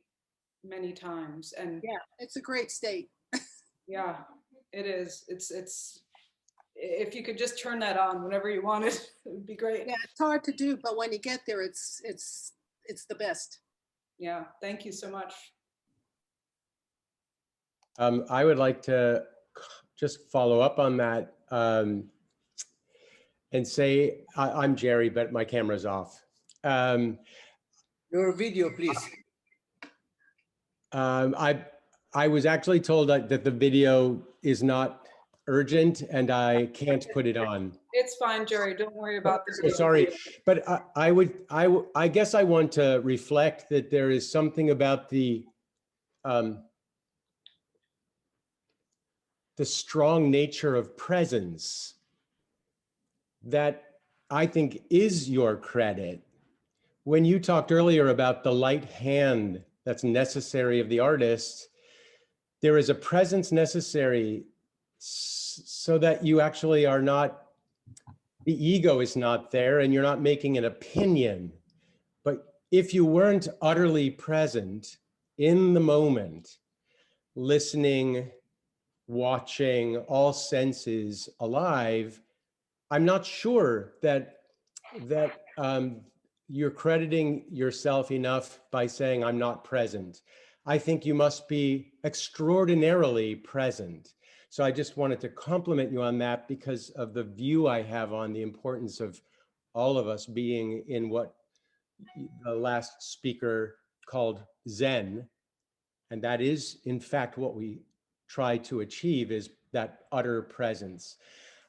many times. And yeah, it's a great state. Yeah, it is. It's if you could just turn that on whenever you want it, it'd be great. Yeah, it's hard to do, but when you get there, it's the best. Yeah, thank you so much. I would like to just follow up on that and say, I'm Jerry, but my camera's off. Your video, please. I was actually told that the video is not urgent and I can't put it on. It's fine, Jerry. Don't worry about the video. Sorry, but I guess I want to reflect that there is something about the strong nature of presence that I think is your credit. When you talked earlier about the light hand that's necessary of the artist, there is a presence necessary so that you actually are not, the ego is not there and you're not making an opinion. But if you weren't utterly present in the moment, listening, watching, all senses alive, I'm not sure that you're crediting yourself enough by saying I'm not present. I think you must be extraordinarily present. So I just wanted to compliment you on that because of the view I have on the importance of all of us being in what the last speaker called Zen. And that is, in fact, what we try to achieve is that utter presence.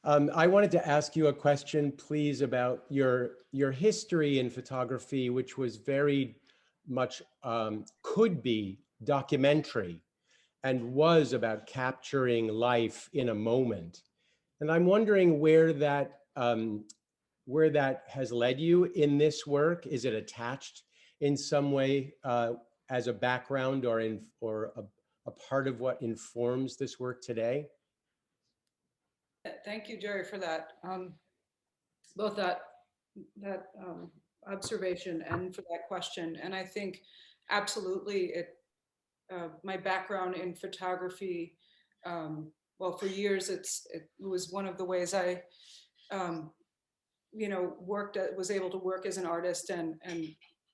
I wanted to ask you a question, please, about your history in photography, which was very much could be documentary and was about capturing life in a moment. And I'm wondering where that has led you in this work. Is it attached in some way as a background or a part of what informs this work today? Thank you, Jerry, for that. Both that observation and for that question. And I think absolutely my background in photography, well, for years it was one of the ways I was able to work as an artist and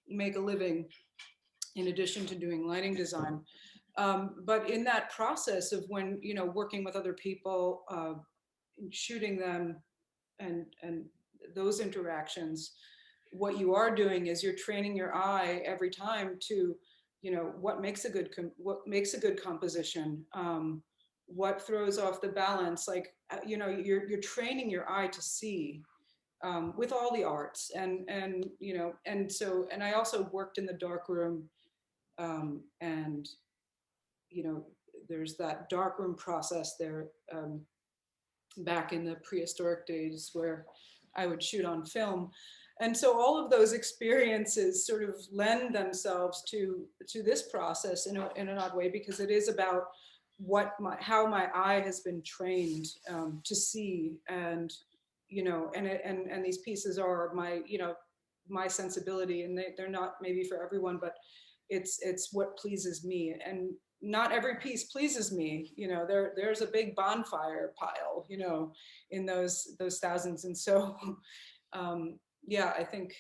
make a living in addition to doing lighting design. But in that process of when, working with other people, shooting them and those interactions, what you are doing is you're training your eye every time to, what makes a good composition, what throws off the balance, like, you're training your eye to see with all the arts and I also worked in the darkroom and there's that darkroom process there back in the prehistoric days where I would shoot on film. And so all of those experiences sort of lend themselves to this process in an odd way, because it is about how my eye has been trained to see, and and these pieces are my sensibility, and they're not maybe for everyone, but it's what pleases me. And not every piece pleases me, there's a big bonfire pile, in those thousands. And so yeah, I think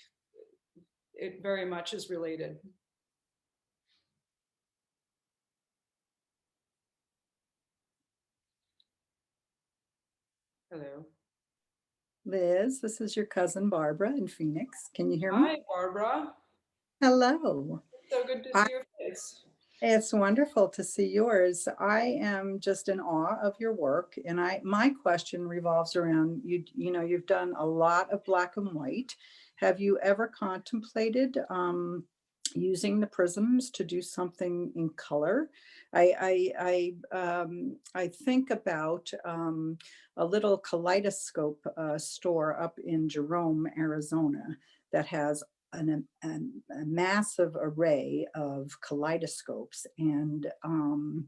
it very much is related. Hello. Liz, this is your cousin Barbara in Phoenix. Can you hear me? Hi, Barbara. Hello. So good to see your face. It's wonderful to see yours. I am just in awe of your work, and my question revolves around you've done a lot of black and white. Have you ever contemplated using the prisms to do something in color? I think about a little kaleidoscope store up in Jerome, Arizona, that has a massive array of kaleidoscopes. And I'm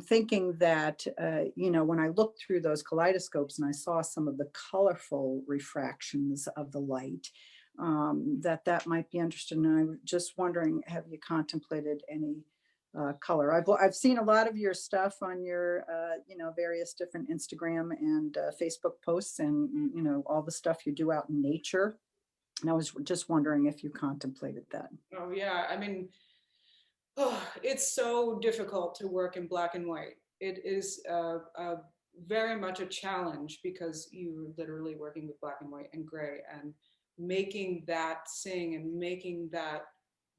thinking that, when I looked through those kaleidoscopes and I saw some of the colorful refractions of the light, that might be interesting. And I'm just wondering, have you contemplated any color? I've seen a lot of your stuff on your, various different Instagram and Facebook posts, and, all the stuff you do out in nature. And I was just wondering if you contemplated that. Oh yeah, I mean, it's so difficult to work in black and white. It is very much a challenge, because you're literally working with black and white and gray, and making that sing and making that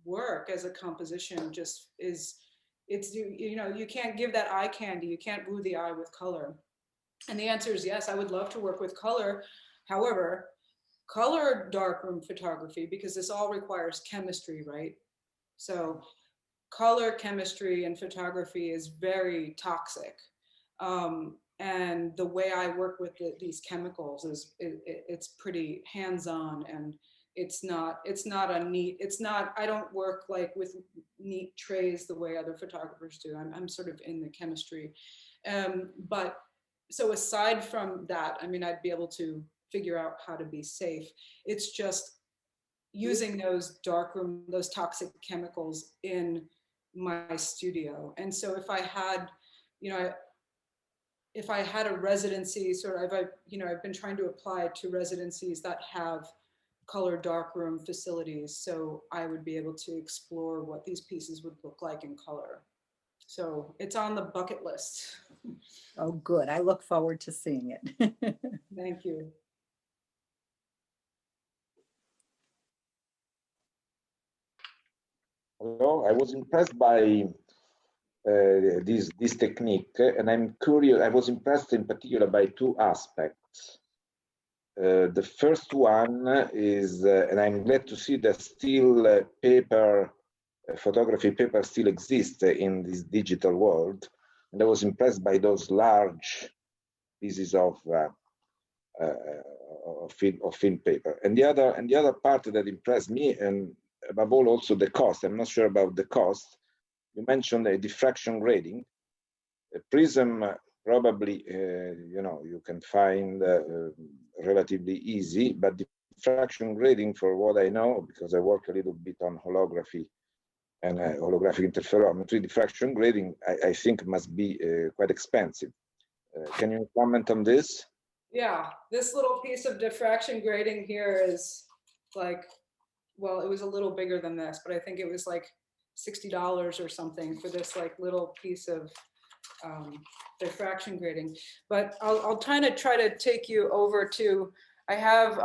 work as a composition just you can't give that eye candy. You can't woo the eye with color. And the answer is yes, I would love to work with color. However, color darkroom photography, because this all requires chemistry, right? So color chemistry and photography is very toxic. And the way I work with these chemicals is it's pretty hands-on, and I don't work like with neat trays the way other photographers do. I'm sort of in the chemistry. But so aside from that, I mean, I'd be able to figure out how to be safe. It's just using those darkroom, those toxic chemicals in my studio. And so if I had, if I had a residency, I've been trying to apply to residencies that have color darkroom facilities, so I would be able to explore what these pieces would look like in color. So it's on the bucket list. Oh, good. I look forward to seeing it. Thank you. Hello, I was impressed by this technique, and I'm curious. I was impressed in particular by two aspects. The first one is, and I'm glad to see that still photography paper still exists in this digital world, and I was impressed by those large pieces of film paper. And the other part that impressed me, and above all also the cost. I'm not sure about the cost. You mentioned a diffraction grating. A prism probably you can find relatively easy, but diffraction grating, for what I know, because I work a little bit on holography and holographic interferometry, diffraction grating I think must be quite expensive. Can you comment on this? Yeah, this little piece of diffraction grating here is like, well, it was a little bigger than this, but I think it was like $60 or something for this like little piece of diffraction grating. But I'll try to take you over to, I have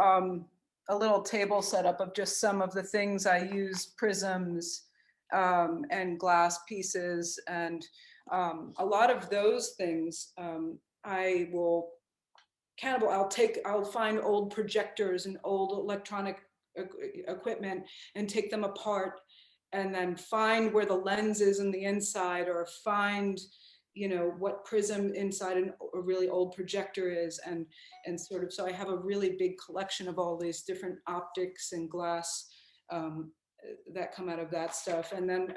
a little table set up of just some of the things I use, prisms and glass pieces, and a lot of those things I will I'll find old projectors and old electronic equipment and take them apart, and then find where the lens is in the inside, or find, what prism inside a really old projector is, and sort of, so I have a really big collection of all these different optics and glass that come out of that stuff. And then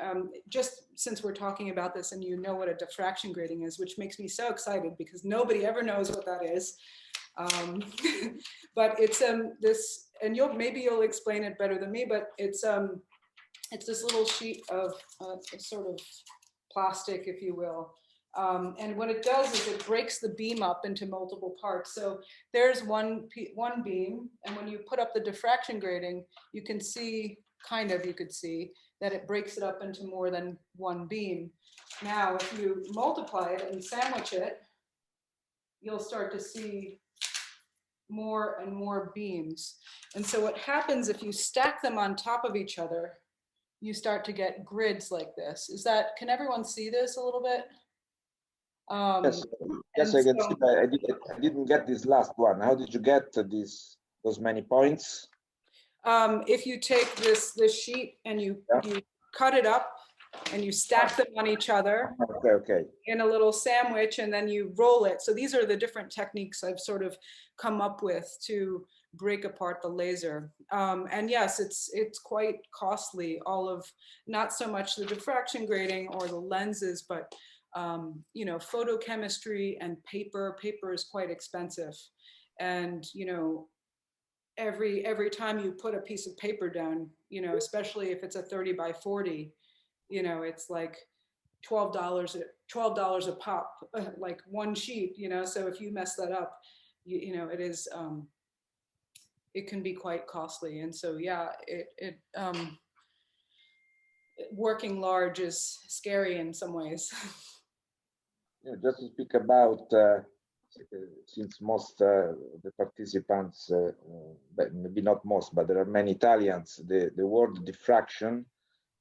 just since we're talking about this, and what a diffraction grating is, which makes me so excited because nobody ever knows what that is. But it's this, and maybe you'll explain it better than me, but it's this little sheet of sort of plastic, if you will. And what it does is it breaks the beam up into multiple parts. So there's one beam, and when you put up the diffraction grating, you can see, you could see that it breaks it up into more than one beam. Now, if you multiply it and sandwich it, you'll start to see more and more beams. And so what happens if you stack them on top of each other, you start to get grids like this. Can everyone see this a little bit? Yes, I can see that. I didn't get this last one. How did you get those many points? If you take this sheet and you cut it up and you stack them on each other in a little sandwich, and then you roll it. So these are the different techniques I've sort of come up with to break apart the laser. And yes, it's quite costly, not so much the diffraction grating or the lenses, but photochemistry and paper. Paper is quite expensive. And, every time you put a piece of paper down, especially if it's a 30 by 40, it's like $12 a pop, like one sheet, so if you mess that up, it is, it can be quite costly. And so, yeah, working large is scary in some ways. Just to speak about, since most the participants, maybe not most, but there are many Italians, the word diffraction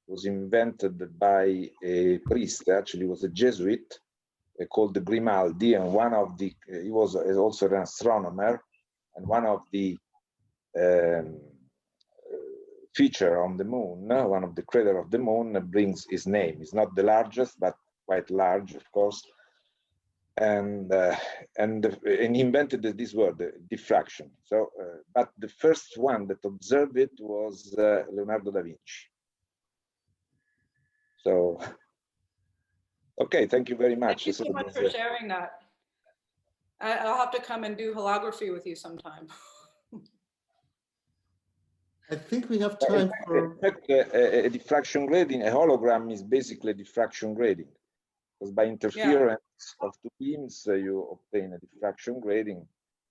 was invented by a priest, actually was a Jesuit called Grimaldi, and he was also an astronomer, and one of the feature on the moon, one of the crater of the moon brings his name. It's not the largest, but quite large, of course. And he invented this word, diffraction. So, but the first one that observed it was Leonardo da Vinci. So, okay, thank you very much. Thank you so much for sharing that. I'll have to come and do holography with you sometime. I think we have time for... In fact, a diffraction grating, a hologram is basically a diffraction grating. Because by interference of two beams, you obtain a diffraction grating.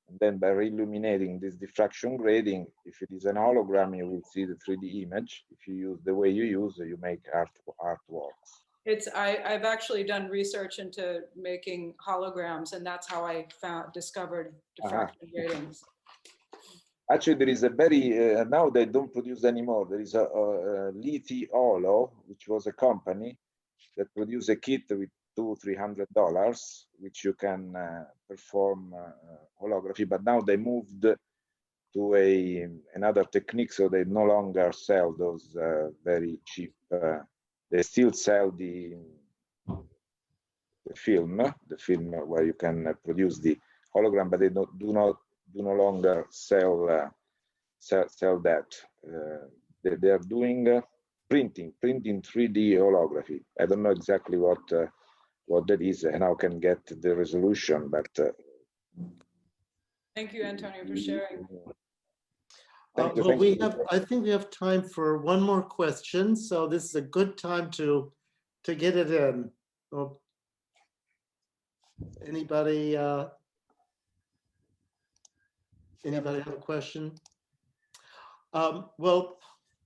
And then by re-illuminating this diffraction grating, if it is an hologram, you will see the 3D image. If you use the way you use, you make artworks. I've actually done research into making holograms, and that's how I discovered diffraction gratings. Actually, there is a very, now they don't produce anymore. There is a Liti Holo, which was a company that produce a kit with $200-300, which you can perform holography. But now they moved to another technique, so they no longer sell those very cheap. They still sell the film where you can produce the hologram, but they do no longer sell that. They are doing printing 3D holography. I don't know exactly what that is and how can get the resolution, but Thank you, Antonio, for sharing. Thank you, well, thank you. I think we have time for one more question, so this is a good time to get it in. Well, anybody have a question? Well,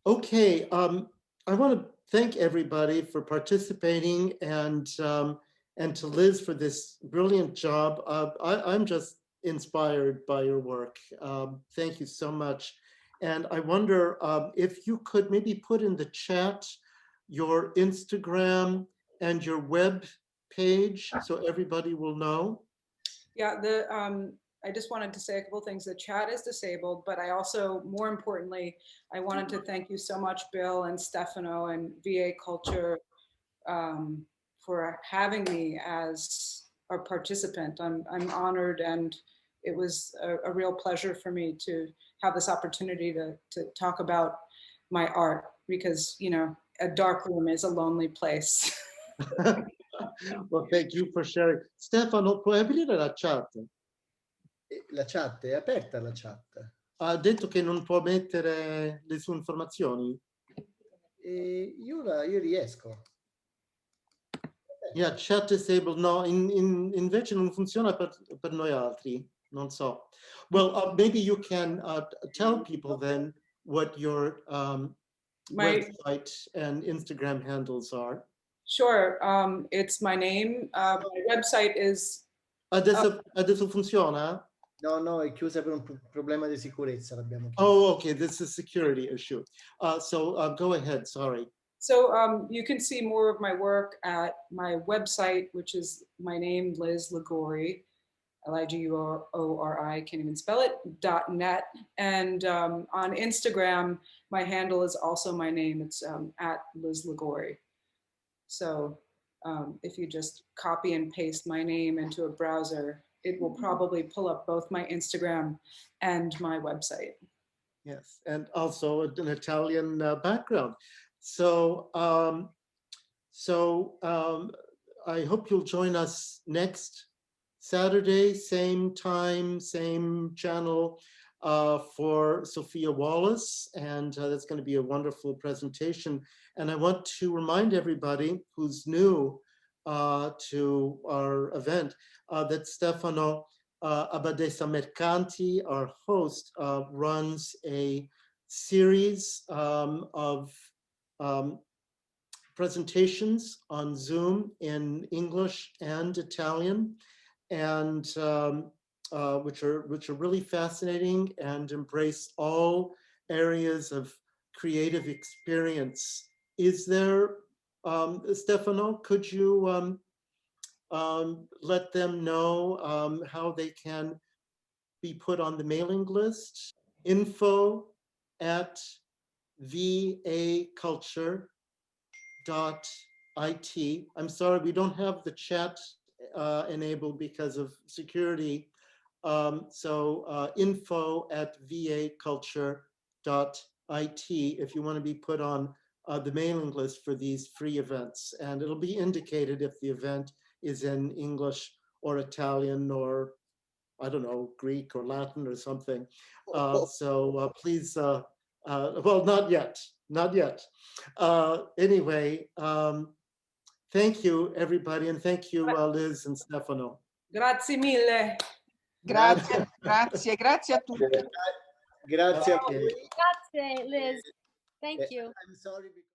okay. I want to thank everybody for participating and to Liz for this brilliant job. I'm just inspired by your work. Thank you so much. And I wonder if you could maybe put in the chat your Instagram and your web page so everybody will know. Yeah, I just wanted to say a couple things. The chat is disabled, but I also, more importantly, I wanted to thank you so much, Bill and Stefano and VA Culture, for having me as a participant. I'm honored, and it was a real pleasure for me to have this opportunity to talk about my art, because, you know, a dark room is a lonely place. Well, thank you for sharing. Stefano, puoi aprire la chat? La chat è aperta, la chat. Ha detto che non può mettere le sue informazioni. Io riesco. Yeah, chat disabled. No, invece non funziona per noi altri. Non so. Well, maybe you can tell people then what your website and Instagram handles are. Sure. It's my name. My website is... Adesso funziona? No, è chiusa per un problema di sicurezza. Oh, okay. This is a security issue. So go ahead. Sorry. So you can see more of my work at my website, which is my name, Liz Liguori, Liguori, can't even spell it, .net. And on Instagram, my handle is also my name. It's at Liz Liguori. So if you just copy and paste my name into a browser, it will probably pull up both my Instagram and my website. Yes, and also an Italian background. So, I hope you'll join us next Saturday, same time, same channel, for Sophia Wallace, and that's going to be a wonderful presentation. And I want to remind everybody who's new to our event that Stefano Abadesa Mercanti, our host, runs a series of presentations on Zoom in English and Italian, and which are really fascinating and embrace all areas of creative experience. Is there, Stefano, could you let them know how they can be put on the mailing list? info@vaculture.it. I'm sorry, we don't have the chat enabled because of security. Info@vaculture.it if you want to be put on the mailing list for these free events. And it'll be indicated if the event is in English or Italian or, I don't know, Greek or Latin or something. So please, well, not yet. Anyway, thank you, everybody, and thank you, Liz and Stefano. Grazie mille. Grazie a tutti. Grazie a voi. Grazie, Liz. Thank you. I'm sorry because